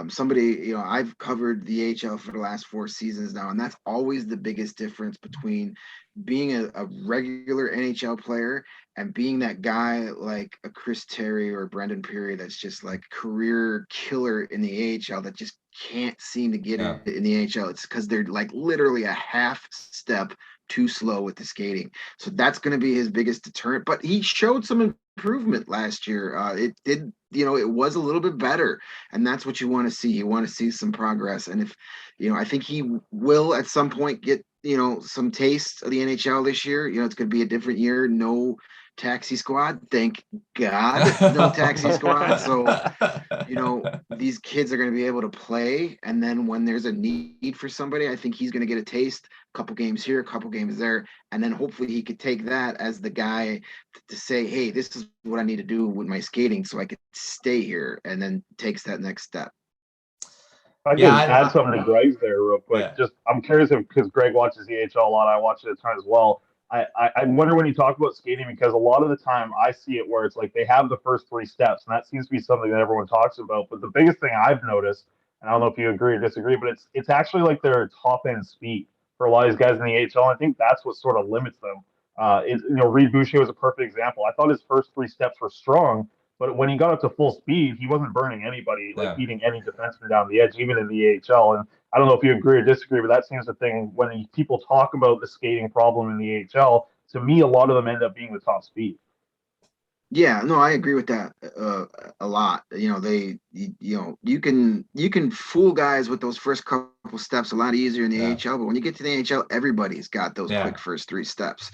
Somebody, you know, I've covered the AHL for the last 4 seasons now, and that's always the biggest difference between being a regular NHL player and being that guy like a Chris Terry or Brendan Peary that's just like career killer in the AHL that just can't seem to get it in the AHL. It's because they're like literally a half step too slow with the skating. So that's going to be his biggest deterrent. But he showed some improvement last year. It did, you know, it was a little bit better, and that's what you want to see. You want to see some progress. And if, you know, I think he will at some point get, you know, some taste of the NHL this year. You know, it's going to be a different year. No taxi squad, thank God. No taxi squad. So, you know, these kids are going to be able to play, and then when there's a need for somebody, I think he's going to get a taste, a couple games here, a couple games there, and then hopefully he could take that as the guy to say, hey, this is what I need to do with my skating so I could stay here, and then takes that next step. I can add something to Greg's there real quick. Yeah. Just, I'm curious if, because Greg watches the AHL a lot, I watch it a ton as well. I wonder when you talk about skating, because a lot of the time I see it where it's like they have the first 3 steps, and that seems to be something that everyone talks about. But the biggest thing I've noticed, and I don't know if you agree or disagree, but it's actually like their top end speed for a lot of these guys in the AHL. I think that's what sort of limits them. You know, Reed Boucher was a perfect example. I thought his first 3 steps were strong, but when he got up to full speed, he wasn't burning anybody, like beating any defenseman down the edge, even in the AHL. And I don't know if you agree or disagree, but that seems the thing when people talk about the skating problem in the AHL. To me, a lot of them end up being the top speed. Yeah, no, I agree with that a lot. You know, you can fool guys with those first couple steps a lot easier in the AHL, but when you get to the NHL, everybody's got those quick first 3 steps.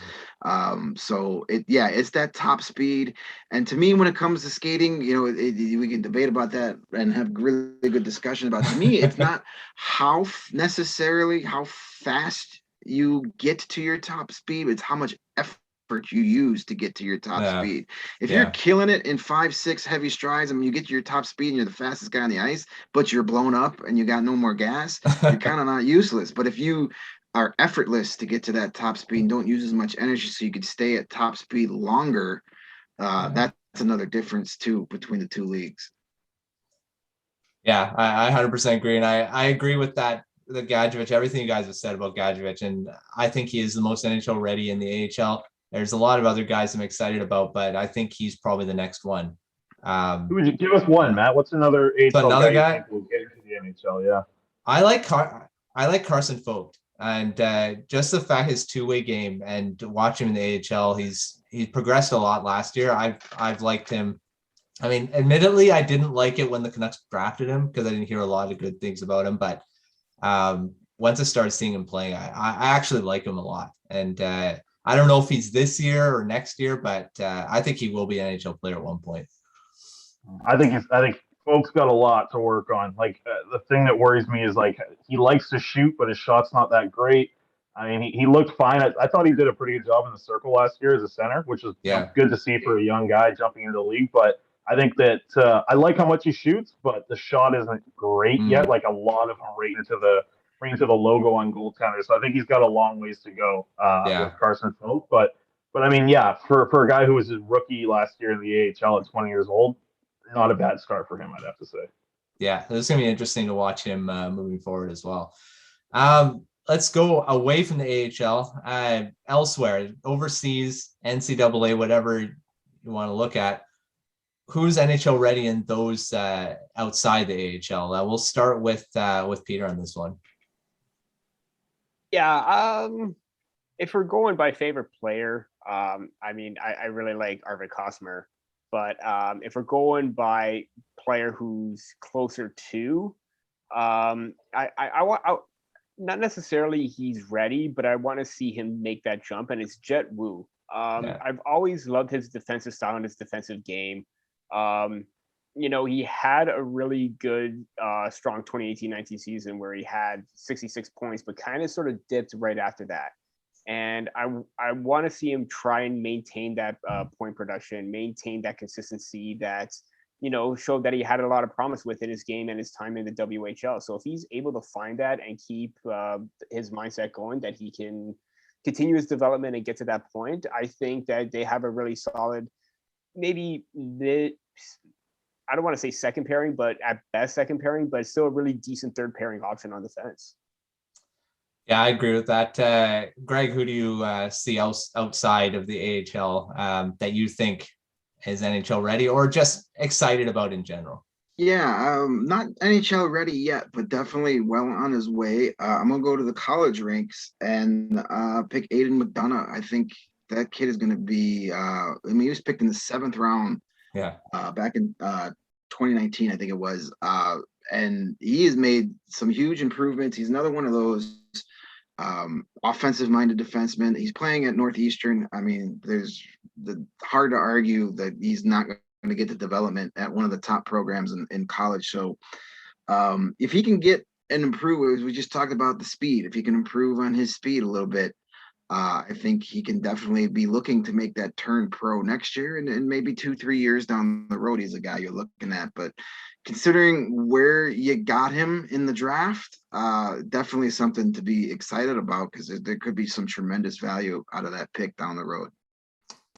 So it's that top speed. And to me, when it comes to skating, you know, we can debate about that and have really good discussion about. To me, it's not how fast you get to your top speed, it's how much effort you use to get to your top speed. If you're killing it in 5-6 heavy strides, I mean, you get to your top speed and you're the fastest guy on the ice, but you're blown up and you got no more gas, you're kind of not useless. But if you are effortless to get to that top speed and don't use as much energy so you could stay at top speed longer, that's another difference too between the 2 leagues. Yeah, I 100% agree. And I agree with that. The Gadjevich, everything you guys have said about Gadjevich, and I think he is the most NHL ready in the AHL. There's a lot of other guys I'm excited about, but I think he's probably the next one. Who would you give us one, Matt? What's another AHL guy? We'll get into the NHL, yeah. I like Carson Vogt, and just the fact his 2-way game and watch him in the AHL, he's progressed a lot last year. I've liked him. I mean, admittedly, I didn't like it when the Canucks drafted him because I didn't hear a lot of good things about him, but once I started seeing him playing, I actually like him a lot. And I don't know if he's this year or next year, but I think he will be an NHL player at one point. I think Folks got a lot to work on. Like the thing that worries me is like he likes to shoot, but his shot's not that great. I mean, he looked fine. I thought he did a pretty good job in the circle last year as a center, which was good to see for a young guy jumping into the league. But I think that I like how much he shoots, but the shot isn't great yet. Like a lot of them right into the logo on goaltender. So I think he's got a long ways to go with Carson Folk. But I mean, yeah, for a guy who was his rookie last year in the AHL at 20 years old, not a bad start for him, I'd have to say. Yeah, it's going to be interesting to watch him moving forward as well. Let's go away from the AHL, elsewhere, overseas, NCAA, whatever you want to look at. Who's NHL ready in those outside the AHL? We'll start with Peter on this one. Yeah, if we're going by favorite player, I mean, I really like Arvid Kosmer, but if we're going by player who's closer to, I want not necessarily he's ready, but I want to see him make that jump, and it's Jet Wu. I've always loved his defensive style and his defensive game. He had a really good, strong 2018-19 season where he had 66 points, but kind of sort of dipped right after that. And I want to see him try and maintain that point production, maintain that consistency that, showed that he had a lot of promise within his game and his time in the WHL. So if he's able to find that and keep his mindset going, that he can continue his development and get to that point, I think that they have a really solid, maybe I don't want to say second pairing, but at best second pairing, but still a really decent third pairing option on defense. Yeah, I agree with that. Greg, who do you see outside of the AHL that you think is NHL ready or just excited about in general? Yeah, not NHL ready yet, but definitely well on his way. I'm going to go to the college ranks and pick Aiden McDonough. I think that kid is going to be, he was picked in the 7th round. Yeah. Back in 2019, I think it was. And he has made some huge improvements. He's another one of those offensive-minded defensemen. He's playing at Northeastern. I mean, hard to argue that he's not going to get the development at one of the top programs in college. So if he can get and improve, as we just talked about the speed, if he can improve on his speed a little bit, I think he can definitely be looking to make that turn pro next year and maybe 2-3 years down the road. He's a guy you're looking at. But considering where you got him in the draft, definitely something to be excited about because there could be some tremendous value out of that pick down the road.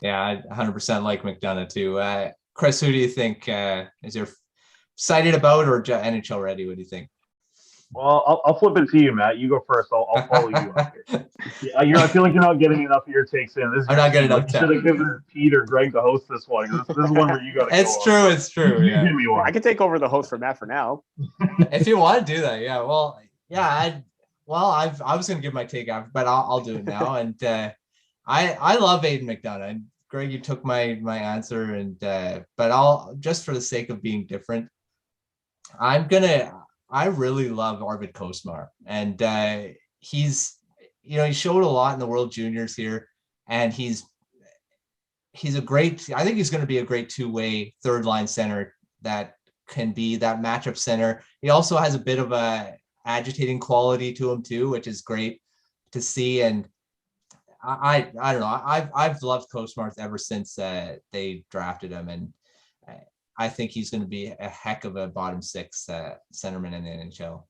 Yeah, I 100% like McDonough too. Chris, who do you think is you're excited about or NHL ready? What do you think? Well, I'll flip it to you, Matt. You go first. I'll follow you up here. I feel like you're not getting enough of your takes in. I'm not getting enough. You should have given Pete or Greg to host this one. This is one where you got to. It's true. Yeah. Give me one. I can take over the host for Matt for now. If you want to do that, yeah. Well, yeah. I was going to give my take after, but I'll do it now. And I love Aiden McDonough. Greg, you took my answer, and but I'll just for the sake of being different, I really love Arvid Kosmar, and he's he showed a lot in the World Juniors here, and he's a great. I think he's going to be a great two-way third line center that can be that matchup center. He also has a bit of a agitating quality to him too, which is great to see. And I don't know. I've loved Kosmar ever since they drafted him, and I think he's going to be a heck of a bottom six centerman in the NHL.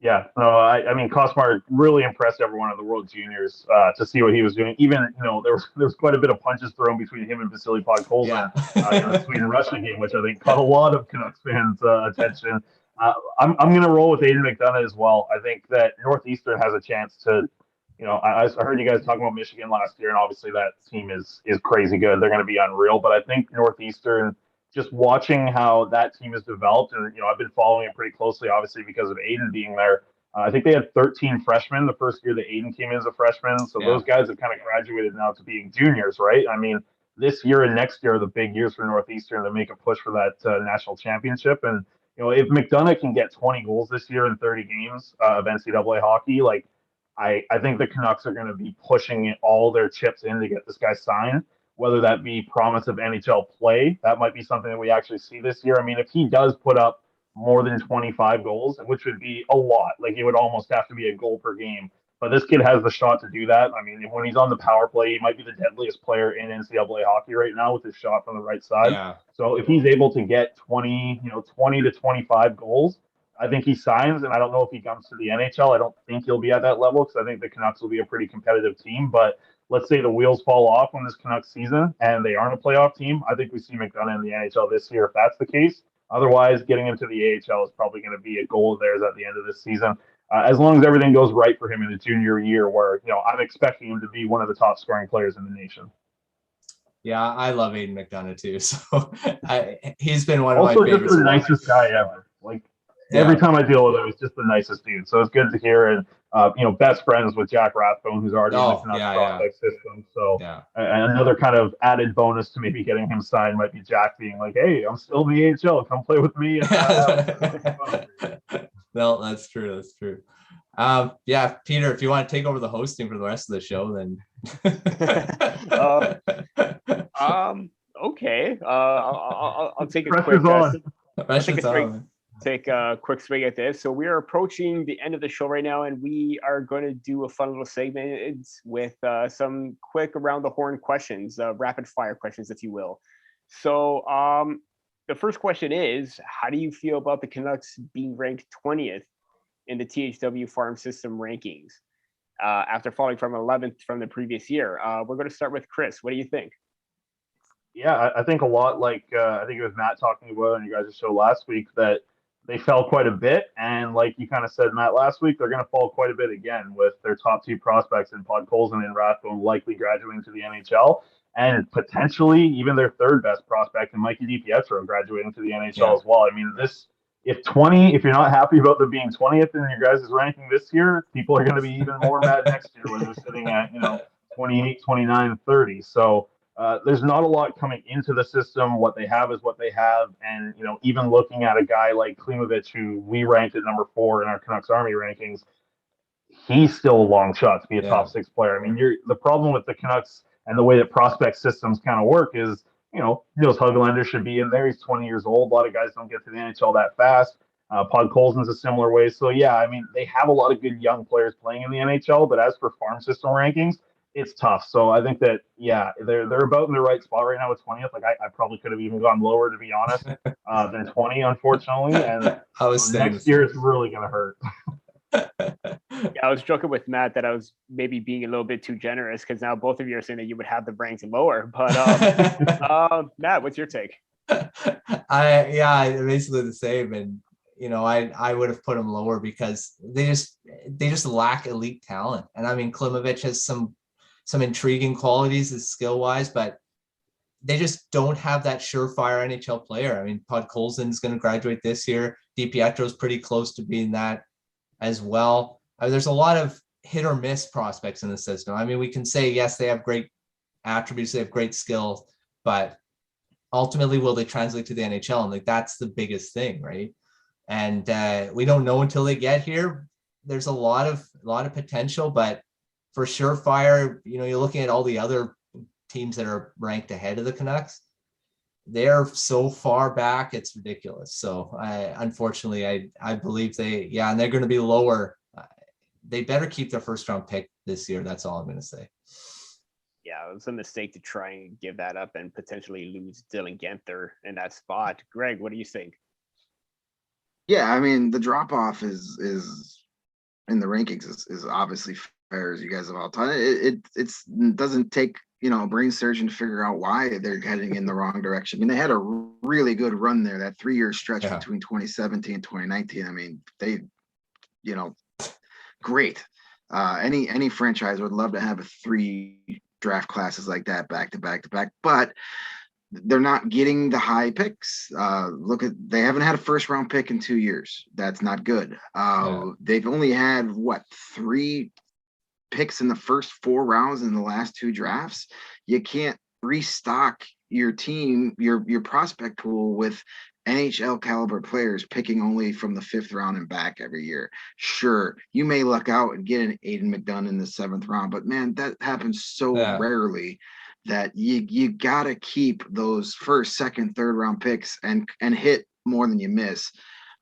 Yeah, no, I mean, Kosmar really impressed everyone at the World Juniors to see what he was doing. Even, there was quite a bit of punches thrown between him and Vasily Podkolzin in the Sweden-Russia game, which I think caught a lot of Canucks fans' attention. I'm going to roll with Aiden McDonough as well. I think that Northeastern has a chance to, I heard you guys talking about Michigan last year, and obviously that team is crazy good. They're going to be unreal. But I think Northeastern, just watching how that team has developed, and I've been following it pretty closely, obviously because of Aiden being there. I think they had 13 freshmen the first year that Aiden came in as a freshman. So those guys have kind of graduated now to being juniors, right? I mean, this year and next year are the big years for Northeastern to make a push for that national championship. And if McDonough can get 20 goals this year in 30 games of NCAA hockey, I think the Canucks are going to be pushing all their chips in to get this guy signed, whether that be promise of NHL play. That might be something that we actually see this year. I mean, if he does put up more than 25 goals, which would be a lot. Like it would almost have to be a goal per game. But this kid has the shot to do that. I mean, when he's on the power play, he might be the deadliest player in NCAA hockey right now with his shot from the right side. Yeah. So if he's able to get 20 to 25 goals, I think he signs. And I don't know if he comes to the NHL. I don't think he'll be at that level because I think the Canucks will be a pretty competitive team. But let's say the wheels fall off on this Canucks season and they aren't a playoff team. I think we see McDonough in the NHL this year if that's the case. Otherwise, getting into the AHL is probably going to be a goal of theirs at the end of this season. As long as everything goes right for him in his junior year, where I'm expecting him to be one of the top scoring players in the nation. Yeah, I love Aiden McDonough too. So he's been one of my favorites. Also, favorites. just the nicest guy ever. Every time I deal with him, he's just the nicest dude. So it's good to hear. And best friends with Jack Rathbone, who's already in the Canucks prospect system. So another kind of added bonus to maybe getting him signed might be Jack being like, "Hey, I'm still in the AHL. Come play with me." No, that's true. That's true. Peter, if you want to take over the hosting for the rest of the show, then. Okay. I'll take a quick swing at this. So we are approaching the end of the show right now, and we are going to do a fun little segment with some quick around the horn questions, rapid fire questions, if you will. So the first question is, how do you feel about the Canucks being ranked 20th in the THW farm system rankings after falling from 11th from the previous year? We're going to start with Chris. What do you think? Yeah, I think a lot like I think it was Matt talking about on you guys' show last week that they fell quite a bit. And like you kind of said, Matt, last week, they're going to fall quite a bit again with their top two prospects in Podkolzin and Rathbone likely graduating to the NHL. And potentially even their third best prospect in Mikey DiPietro graduating to the NHL as well. I mean, if you're not happy about them being 20th in your guys' ranking this year, people are going to be even more mad next year when they're sitting at, 28, 29, 30. So there's not a lot coming into the system. What they have is what they have. And, even looking at a guy like Klimovich, who we ranked at number 4 in our Canucks Army rankings, he's still a long shot to be a top 6 player. I mean, the problem with the Canucks and the way that prospect systems kind of work is, Nils Höglander should be in there. He's 20 years old. A lot of guys don't get to the NHL that fast. Podkolzin's a similar way. So, I mean, they have a lot of good young players playing in the NHL, but as for farm system rankings, it's tough. So I think that, they're about in the right spot right now with 20th. Like I probably could have even gone lower, to be honest, than 20, unfortunately. And next year is really going to hurt. I was joking with Matt that I was maybe being a little bit too generous because now both of you are saying that you would have the ranked lower. But Matt, what's your take? Basically the same. And I would have put them lower because they just lack elite talent. And I mean, Klimovich has some intriguing qualities as skill wise, but they just don't have that surefire NHL player. I mean, Podkolzin is going to graduate this year. DiPietro is pretty close to being that as well. I mean, there's a lot of hit or miss prospects in the system. I mean, we can say, yes, they have great attributes, they have great skills, but ultimately, will they translate to the NHL? And that's the biggest thing, right? And we don't know until they get here. There's a lot of potential, but for surefire, you're looking at all the other teams that are ranked ahead of the Canucks. They're so far back, it's ridiculous. So unfortunately, I believe and they're going to be lower. They better keep their first round pick this year. That's all I'm going to say. Yeah, it was a mistake to try and give that up and potentially lose Dylan Genther in that spot. Greg, what do you think? Yeah, I mean, the drop off is in the rankings is obviously fair, as you guys have all taught. It doesn't take a brain surgeon to figure out why they're heading in the wrong direction. I mean, they had a really good run there, that 3-year stretch between 2017 and 2019. I mean, they, great. Any franchise would love to have 3 draft classes like that back to back to back, but they're not getting the high picks. They haven't had a first round pick in 2 years. That's not good. They've only had 3 picks in the first 4 rounds in the last 2 drafts. You can't restock your team, your prospect pool with NHL caliber players picking only from the 5th round and back every year. Sure, you may luck out and get an Aiden McDonough in the 7th round, but man, that happens so rarely that you gotta keep those 1st, 2nd, 3rd round picks and hit more than you miss.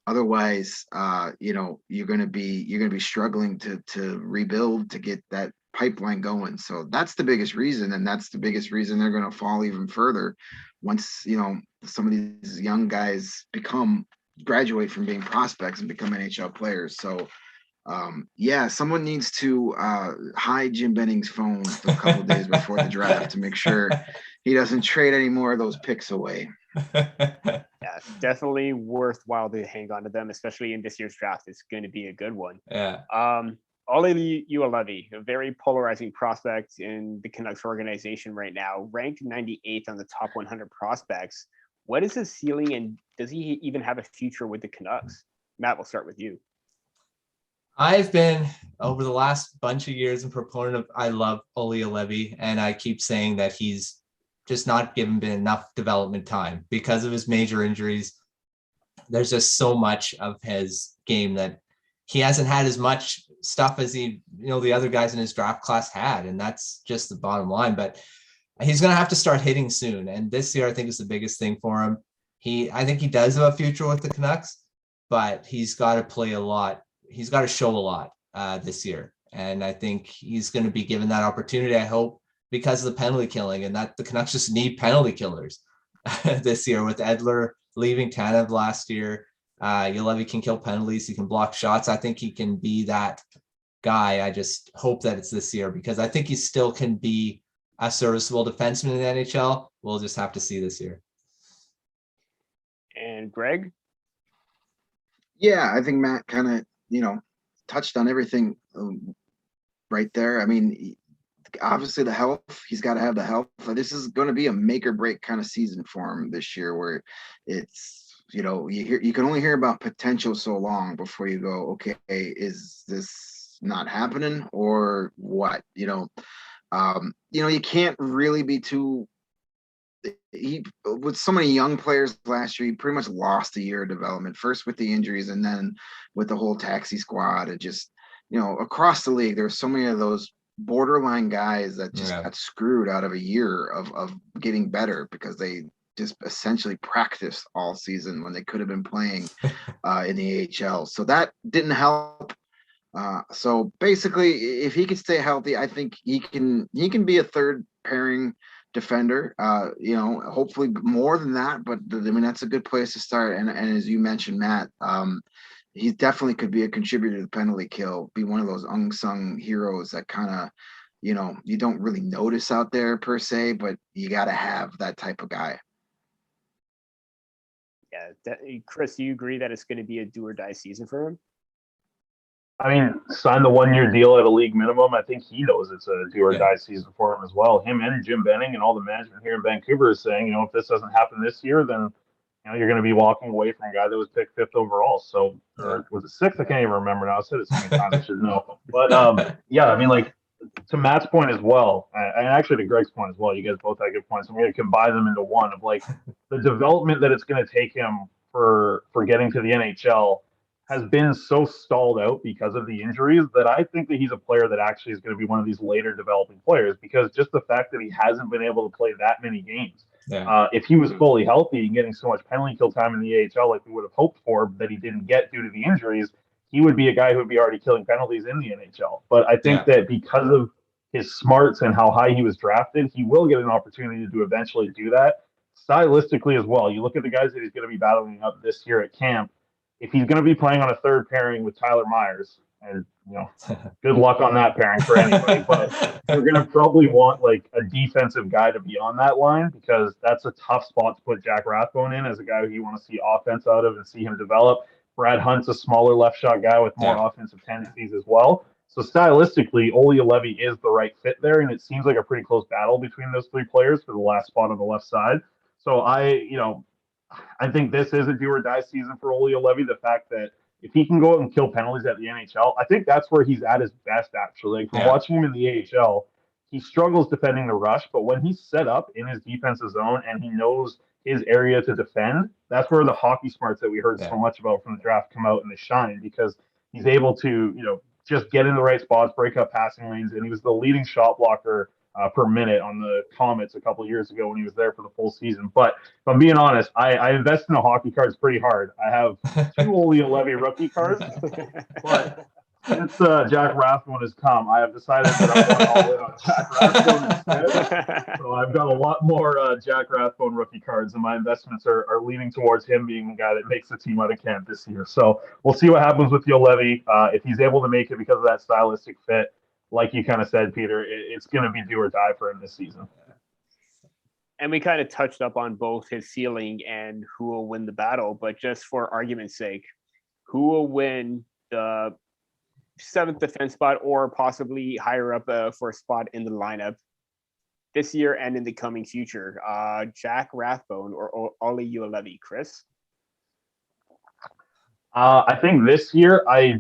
Otherwise, you're going to be struggling to rebuild, to get that pipeline going. So that's the biggest reason, and that's the biggest reason they're going to fall even further once some of these young guys graduate from being prospects and become NHL players. So someone needs to hide Jim Benning's phone a couple of days before the draft to make sure he doesn't trade any more of those picks away. Yeah, definitely worthwhile to hang on to them, especially in this year's draft. It's going to be a good one. Yeah. Olli Juolevi, a very polarizing prospect in the Canucks organization right now, ranked 98th on the top 100 prospects. What is his ceiling, and does he even have a future with the Canucks? Matt, we'll start with you. I've been, over the last bunch of years, a proponent of, I love Olli Juolevi, and I keep saying that he's just not been enough development time because of his major injuries. There's just so much of his game that he hasn't had as much stuff as the other guys in his draft class had. And that's just the bottom line, but he's going to have to start hitting soon. And this year, I think is the biggest thing for him. I think he does have a future with the Canucks, but he's got to play a lot. He's got to show a lot this year. And I think he's going to be given that opportunity, I hope, because of the penalty killing, and that the Canucks just need penalty killers this year with Edler leaving Tanev last year. Juolevi can kill penalties. He can block shots. I think he can be that guy. I just hope that it's this year because I think he still can be a serviceable defenseman in the NHL. We'll just have to see this year. And Greg? Yeah, I think Matt kind of, touched on everything right there. I mean, obviously the health, he's got to have the health. This is going to be a make or break kind of season for him this year, where it's, you can only hear about potential so long before you go, okay, is this not happening or what? You can't really be too. With so many young players last year, he pretty much lost a year of development, first with the injuries and then with the whole taxi squad. And just, across the league, there's so many of those borderline guys that just got screwed out of a year of getting better because they just essentially practiced all season when they could have been playing in the AHL. So that didn't help. So basically, if he could stay healthy, I think he can be a third pairing defender, hopefully more than that, but I mean, that's a good place to start. And as you mentioned, Matt, he definitely could be a contributor to the penalty kill, be one of those unsung heroes that kind of, you don't really notice out there per se, but you got to have that type of guy. Yeah. Chris, do you agree that it's going to be a do or die season for him? I mean, sign the 1-year deal at a league minimum. I think he knows it's a do or die season for him as well. Him and Jim Benning and all the management here in Vancouver is saying, if this doesn't happen this year, then you're going to be walking away from a guy that was picked 5th overall. So, or was it 6th? I can't even remember now. I said it so many times I should know. But I mean, like to Matt's point as well, and actually to Greg's point as well. You guys both had good points. I'm going to combine them into one of like the development that it's going to take him for getting to the NHL has been so stalled out because of the injuries that I think that he's a player that actually is going to be one of these later developing players, because just the fact that he hasn't been able to play that many games. Yeah. If he was fully healthy and getting so much penalty kill time in the AHL like we would have hoped for that he didn't get due to the injuries, he would be a guy who would be already killing penalties in the NHL. But I think that because of his smarts and how high he was drafted, he will get an opportunity to eventually do that. Stylistically as well, you look at the guys that he's going to be battling up this year at camp. If he's going to be playing on a third pairing with Tyler Myers, and good luck on that pairing for anybody, but they're going to probably want like a defensive guy to be on that line, because that's a tough spot to put Jack Rathbone in as a guy who you want to see offense out of and see him develop. Brad Hunt's a smaller left shot guy with more offensive tendencies as well. So stylistically, Olli Juolevi is the right fit there, and it seems like a pretty close battle between those three players for the last spot on the left side. So I think this is a do or die season for Olli Juolevi. The fact that if he can go out and kill penalties at the NHL, I think that's where he's at his best, actually. Like, from watching him in the AHL, he struggles defending the rush, but when he's set up in his defensive zone and he knows his area to defend, that's where the hockey smarts that we heard so much about from the draft come out and they shine, because he's able to, just get in the right spots, break up passing lanes, and he was the leading shot blocker per minute on the Comets a couple of years ago when he was there for the full season. But if I'm being honest, I invest in the hockey cards pretty hard. I have 2 Olli Juolevi rookie cards, but since Jack Rathbone has come, I have decided that I'm going all in on Jack Rathbone instead. So I've got a lot more Jack Rathbone rookie cards, and my investments are leaning towards him being the guy that makes the team out of camp this year. So we'll see what happens with Juolevi. If he's able to make it because of that stylistic fit, like you kind of said, Peter, it's going to be do or die for him this season. And we kind of touched up on both his ceiling and who will win the battle, but just for argument's sake, who will win the 7th defense spot or possibly higher up for a spot in the lineup this year and in the coming future? Jack Rathbone or Olli Juolevi, Chris? I think this year, I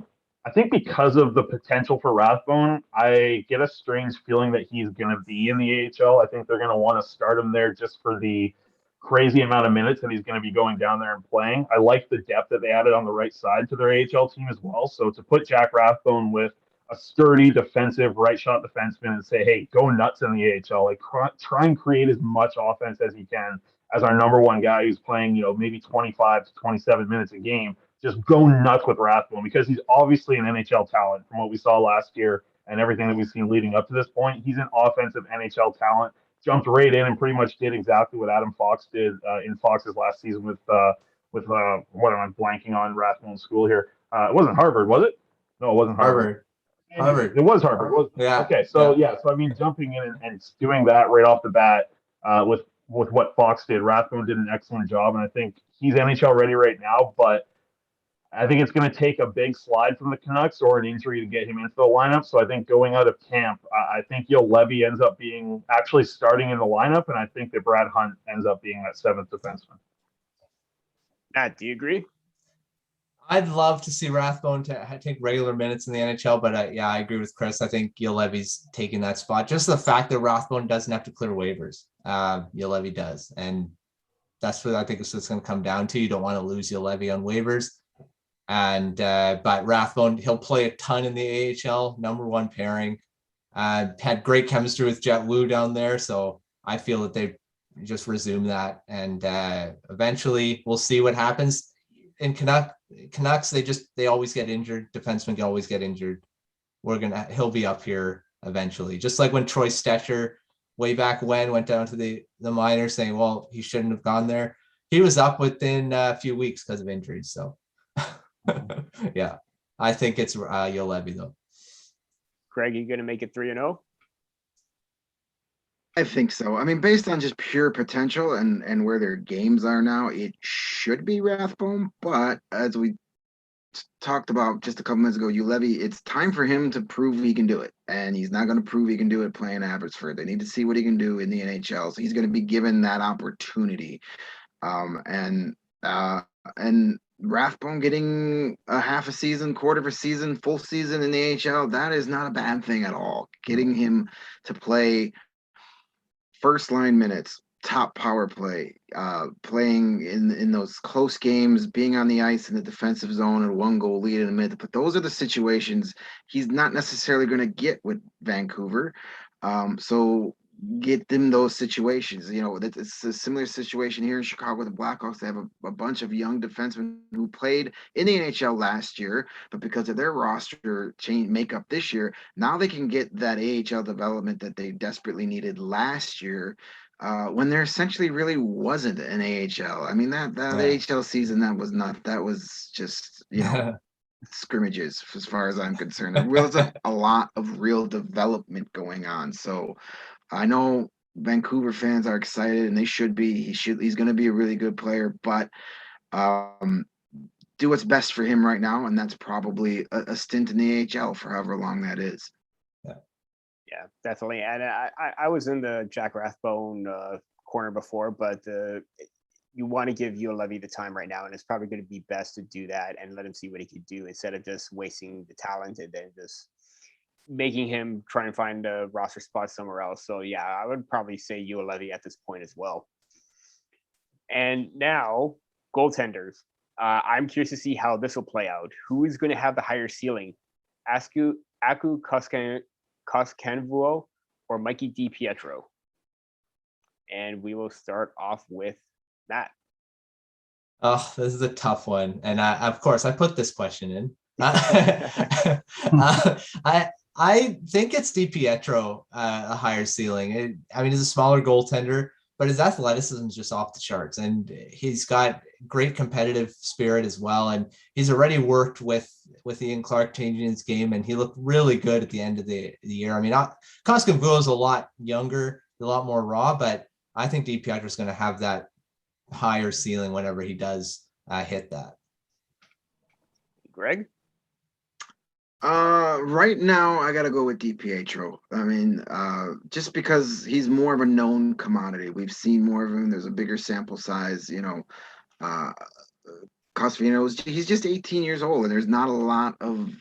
think because of the potential for Rathbone, I get a strange feeling that he's going to be in the AHL. I think they're going to want to start him there just for the crazy amount of minutes that he's going to be going down there and playing. I like the depth that they added on the right side to their AHL team as well. So to put Jack Rathbone with a sturdy defensive right shot defenseman and say, hey, go nuts in the AHL, like try and create as much offense as you can as our number one guy who's playing, maybe 25 to 27 minutes a game. Just go nuts with Rathbone because he's obviously an NHL talent from what we saw last year and everything that we've seen leading up to this point. He's an offensive NHL talent. Jumped right in and pretty much did exactly what Adam Fox did in Fox's last season with what am I blanking on Rathbone's school here? It wasn't Harvard, was it? No, it wasn't Harvard. Harvard. It was Harvard. Yeah. Okay, so I mean, jumping in and doing that right off the bat with what Fox did, Rathbone did an excellent job, and I think he's NHL ready right now, but I think it's going to take a big slide from the Canucks or an injury to get him into the lineup. So I think going out of camp, I think Juolevi ends up being actually starting in the lineup, and I think that Brad Hunt ends up being that 7th defenseman. Matt, do you agree? I'd love to see Rathbone take regular minutes in the NHL, but I agree with Chris. I think Juolevi's taking that spot. Just the fact that Rathbone doesn't have to clear waivers. Juolevi does. And that's what I think it's going to come down to. You don't want to lose Juolevi on waivers. And but Rathbone, he'll play a ton in the AHL, number 1 pairing. Had great chemistry with Jet Wu down there, so I feel that they just resume that, and eventually we'll see what happens. In Canucks, they always get injured. Defensemen always get injured. He'll be up here eventually, just like when Troy Stecher way back when went down to the minors, saying, well, he shouldn't have gone there. He was up within a few weeks because of injuries, so. Yeah, I think it's Juolevi though. Greg, you going to make it 3-0? I think so. I mean, based on just pure potential and where their games are now, it should be Rathbone. But as we talked about just a couple minutes ago, Juolevi, it's time for him to prove he can do it. And he's not going to prove he can do it playing Abbotsford. They need to see what he can do in the NHL. So he's going to be given that opportunity. And Rathbone getting a half a season, quarter of a season, full season in the AHL, that is not a bad thing at all. Getting him to play first line minutes, top power play, playing in those close games, being on the ice in the defensive zone and 1 goal lead in a minute. But those are the situations he's not necessarily going to get with Vancouver. So get them those situations. It's a similar situation here in Chicago with the Blackhawks. They have a bunch of young defensemen who played in the NHL last year, but because of their roster change makeup this year, now they can get that AHL development that they desperately needed last year, when there essentially really wasn't an AHL. I mean, that AHL season, that was just, scrimmages as far as I'm concerned. There was a lot of real development going on. So I know Vancouver fans are excited, and they should be. He's going to be a really good player, but do what's best for him right now, and that's probably a stint in the AHL for however long that is. Yeah, definitely. And I was in the Jack Rathbone corner before, but you want to give Juolevi the time right now, and it's probably going to be best to do that and let him see what he can do instead of just wasting the talent and then just making him try and find a roster spot somewhere else. So yeah, I would probably say Juolevi at this point as well. And now goaltenders. I'm curious to see how this will play out. Who is going to have the higher ceiling? Aku Koskenvuo or Mikey DiPietro? And we will start off with Matt. Oh, this is a tough one. And of course, I put this question in. I think it's DiPietro, a higher ceiling. He's a smaller goaltender, but his athleticism is just off the charts. And he's got great competitive spirit as well. And he's already worked with Ian Clark changing his game, and he looked really good at the end of the year. Koskenvuo is a lot younger, a lot more raw, but I think DiPietro is going to have that higher ceiling whenever he does hit that. Greg? Right now I gotta go with DiPietro. Just because he's more of a known commodity. We've seen more of him. There's a bigger sample size, Koskenvuo, he's just 18 years old, and there's not a lot of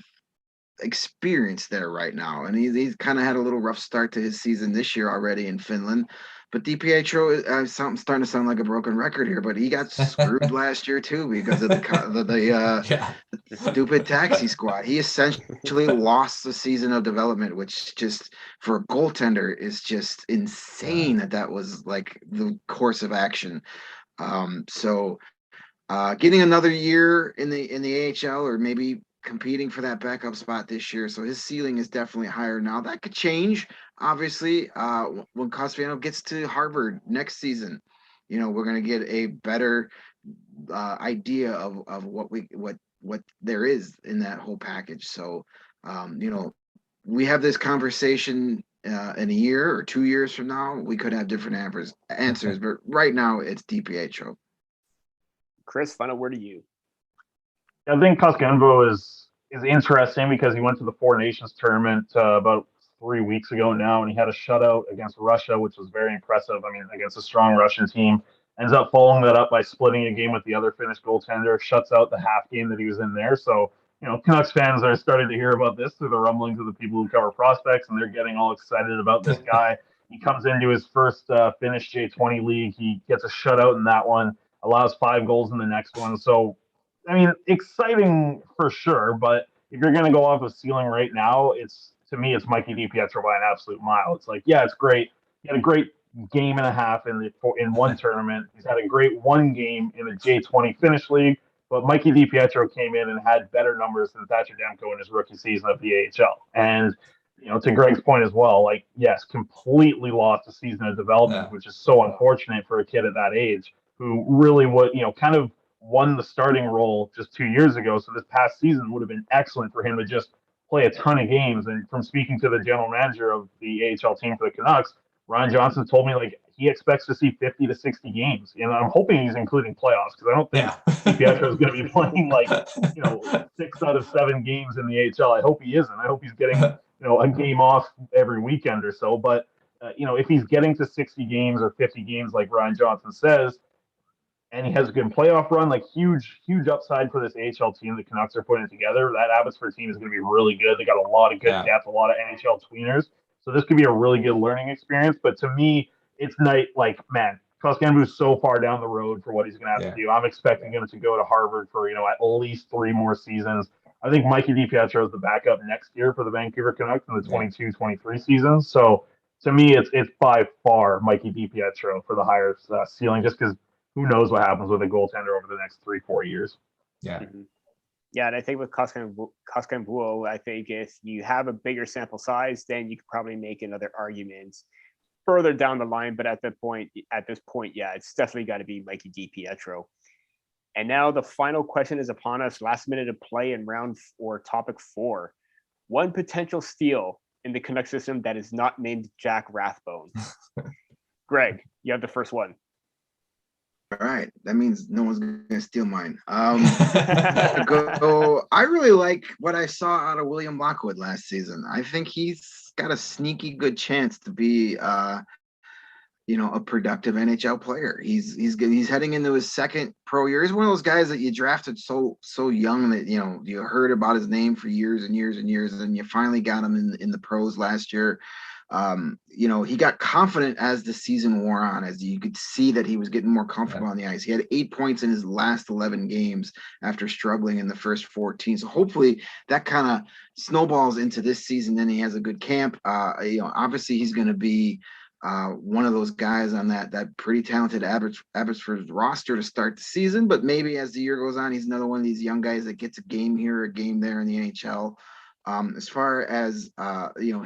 experience there right now. And he's kind of had a little rough start to his season this year already in Finland. But DiPietro, something starting to sound like a broken record here, but he got screwed last year too because of the stupid taxi squad. He essentially lost the season of development, which just for a goaltender is just insane that was like the course of action. Getting another year in the AHL, or maybe competing for that backup spot this year. So his ceiling is definitely higher now. That could change, obviously, when Koskenvuo gets to Harvard next season. We're going to get a better idea of what there is in that whole package. So, we have this conversation in a year or 2 years from now. We could have different answers, but right now it's DiPietro. Chris, final word to you. I think Koskenvuo is interesting because he went to the Four Nations tournament about 3 weeks ago now, and he had a shutout against Russia, which was very impressive. Against a strong Russian team. Ends up following that up by splitting a game with the other Finnish goaltender, shuts out the half game that he was in there. So, Canucks fans are starting to hear about this through the rumblings of the people who cover prospects, and they're getting all excited about this guy. He comes into his first Finnish J20 league. He gets a shutout in that one, allows 5 goals in the next one. So, exciting for sure, but if you're going to go off a ceiling right now, to me, it's Mikey DiPietro by an absolute mile. It's like, yeah, it's great. He had a great game and a half in one tournament. He's had a great one game in the J20 Finnish League, but Mikey DiPietro came in and had better numbers than Thatcher Demko in his rookie season of the AHL. And, to Greg's point as well, yes, completely lost a season of development, which is so unfortunate for a kid at that age who really would, kind of won the starting role just 2 years ago. So this past season would have been excellent for him to just play a ton of games. And from speaking to the general manager of the AHL team for the Canucks, Ron Johnson told me he expects to see 50 to 60 games. I'm hoping he's including playoffs because I don't think DiPietro is going to be playing 6 out of 7 games in the AHL. I hope he isn't. I hope he's getting a game off every weekend or so. But if he's getting to 60 games or 50 games like Ron Johnson says, and he has a good playoff run, huge upside for this AHL team the Canucks are putting together. That Abbotsford team is going to be really good. They got a lot of good depth, a lot of NHL tweeners. So this could be a really good learning experience. But to me, it's Koskenvuo is so far down the road for what he's going to have to do. I'm expecting him to go to Harvard for, at least 3 more seasons. I think Mikey DiPietro is the backup next year for the Vancouver Canucks in the 22-23 season. So to me, it's by far Mikey DiPietro for the higher ceiling, just because who knows what happens with a goaltender over the next 3-4 years. Yeah. Mm-hmm. Yeah, and I think with Koskenvuo, I think if you have a bigger sample size, then you could probably make another argument further down the line. But at this point, it's definitely got to be Mikey DiPietro. And now the final question is upon us. Last minute of play in round or topic 4. One potential steal in the Canucks system that is not named Jack Rathbone. Greg, you have the first one. All right, that means no one's gonna steal mine. I really like what I saw out of William Lockwood last season. I think he's got a sneaky good chance to be, a productive NHL player. He's heading into his second pro year. He's one of those guys that you drafted so young that you heard about his name for years and years and years, and then you finally got him in the pros last year. He got confident as the season wore on, as you could see that he was getting more comfortable on the ice. He had 8 points in his last 11 games after struggling in the first 14. So hopefully that kind of snowballs into this season. Then he has a good camp. Obviously he's going to be one of those guys on that pretty talented Abbotsford roster to start the season. But maybe as the year goes on, he's another one of these young guys that gets a game here, a game there in the NHL. As far as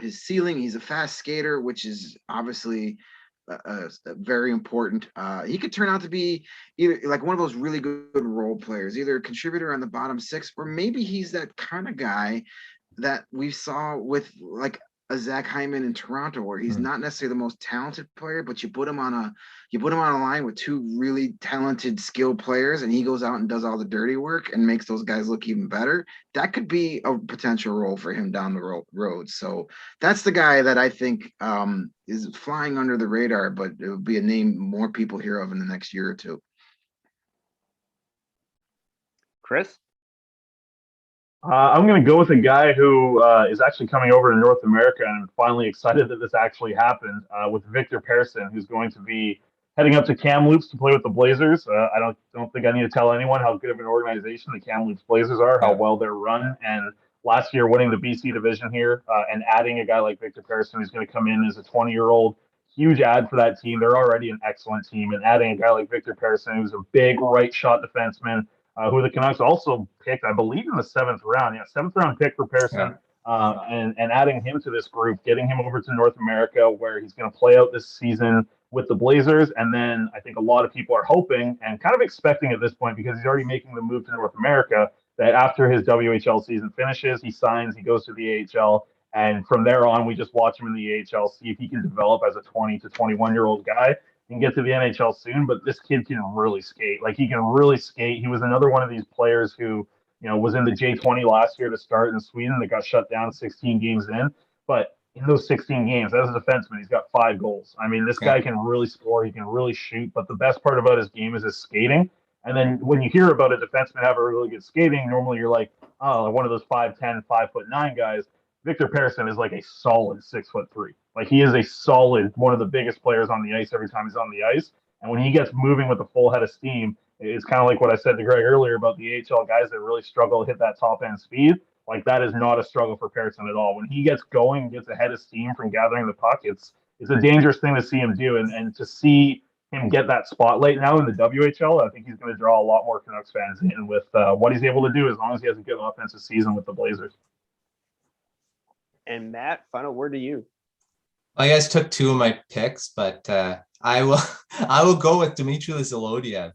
his ceiling, he's a fast skater, which is obviously very important. He could turn out to be either like one of those really good role players, either a contributor on the bottom six, or maybe he's that kind of guy that we saw with like a Zach Hyman in Toronto, where he's not necessarily the most talented player, but you put him on a line with two really talented, skilled players, and he goes out and does all the dirty work and makes those guys look even better. That could be a potential role for him down the road. So that's the guy that I think is flying under the radar, but it would be a name more people hear of in the next year or two. Chris? I'm going to go with a guy who is actually coming over to North America, and I'm finally excited that this actually happened, with Victor Persson, who's going to be heading up to Kamloops to play with the Blazers. I don't think I need to tell anyone how good of an organization the Kamloops Blazers are, how well they're run, and last year winning the BC division here, and adding a guy like Victor Persson who's going to come in as a 20-year-old, huge add for that team. They're already an excellent team, and adding a guy like Victor Persson, who's a big right shot defenseman, who the Canucks also picked, I believe, in the 7th round. Yeah, 7th round pick for Persson. And adding him to this group, getting him over to North America, where he's going to play out this season with the Blazers. And then I think a lot of people are hoping and kind of expecting at this point, because he's already making the move to North America, that after his WHL season finishes, he signs, he goes to the AHL. And from there on, we just watch him in the AHL, see if he can develop as a 20 to 21-year-old guy and get to the NHL soon. But this kid can really skate. Like, he can really skate. He was another one of these players who, was in the J20 last year to start in Sweden that got shut down 16 games in. But in those 16 games, as a defenseman, he's got 5 goals. I mean, this guy can really score. He can really shoot. But the best part about his game is his skating. And then when you hear about a defenseman having really good skating, normally you're like, oh, one of those 5'10", 5'9" guys. Victor Persson is like a solid 6'3". Like, he is a solid, one of the biggest players on the ice every time he's on the ice. And when he gets moving with a full head of steam, it's kind of like what I said to Greg earlier about the AHL guys that really struggle to hit that top end speed. Like, that is not a struggle for Persson at all. When he gets going and gets a head of steam from gathering the puck, it's a dangerous thing to see him do. And to see him get that spotlight now in the WHL, I think he's going to draw a lot more Canucks fans in with what he's able to do, as long as he has a good offensive season with the Blazers. And Matt, final word to you. Well, you guys took 2 of my picks, but I will go with Dmitry Zalodiev.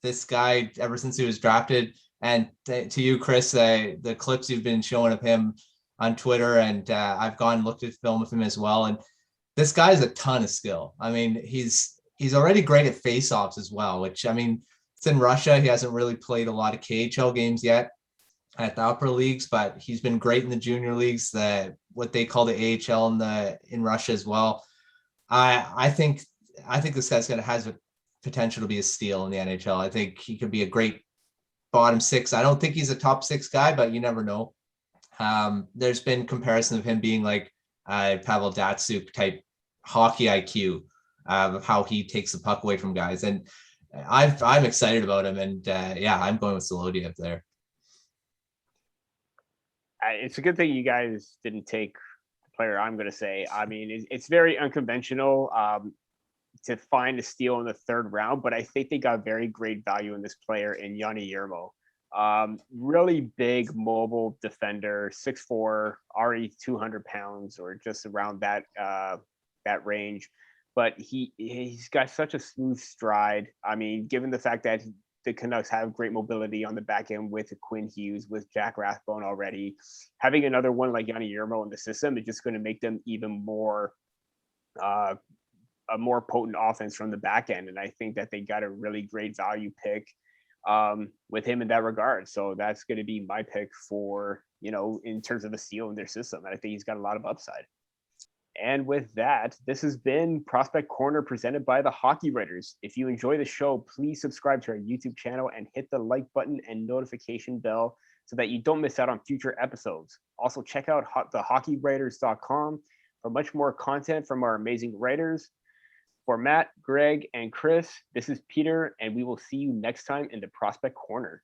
This guy, ever since he was drafted, and to you, Chris, the clips you've been showing of him on Twitter, and I've gone and looked at film with him as well. And this guy's a ton of skill. I mean, he's already great at faceoffs as well, which, I mean, it's in Russia. He hasn't really played a lot of KHL games yet at the upper leagues, but he's been great in the junior leagues, what they call the AHL in Russia as well. I think this guy's has a potential to be a steal in the NHL. I think he could be a great bottom 6. I don't think he's a top 6 guy, but you never know. There's been comparison of him being like Pavel Datsyuk type hockey IQ, of how he takes the puck away from guys, and I'm excited about him. And I'm going with Zalodiev there. It's a good thing you guys didn't take the player I'm going to say. I mean, it's very unconventional to find a steal in the 3rd round, but I think they got very great value in this player in Yanni Yermo. Really big, mobile defender, 6'4", already 200 pounds or just around that range. But he's got such a smooth stride. I mean, given the fact that the Canucks have great mobility on the back end with Quinn Hughes, with Jack Rathbone already, having another one like Yanni Yermo in the system is just going to make them even more a more potent offense from the back end. And I think that they got a really great value pick with him in that regard. So that's going to be my pick for, in terms of a steal in their system. And I think he's got a lot of upside. And with that, this has been Prospect Corner presented by the Hockey Writers. If you enjoy the show, please subscribe to our YouTube channel and hit the like button and notification bell so that you don't miss out on future episodes. Also, check out thehockeywriters.com for much more content from our amazing writers. For Matt, Greg, and Chris, this is Peter, and we will see you next time in the Prospect Corner.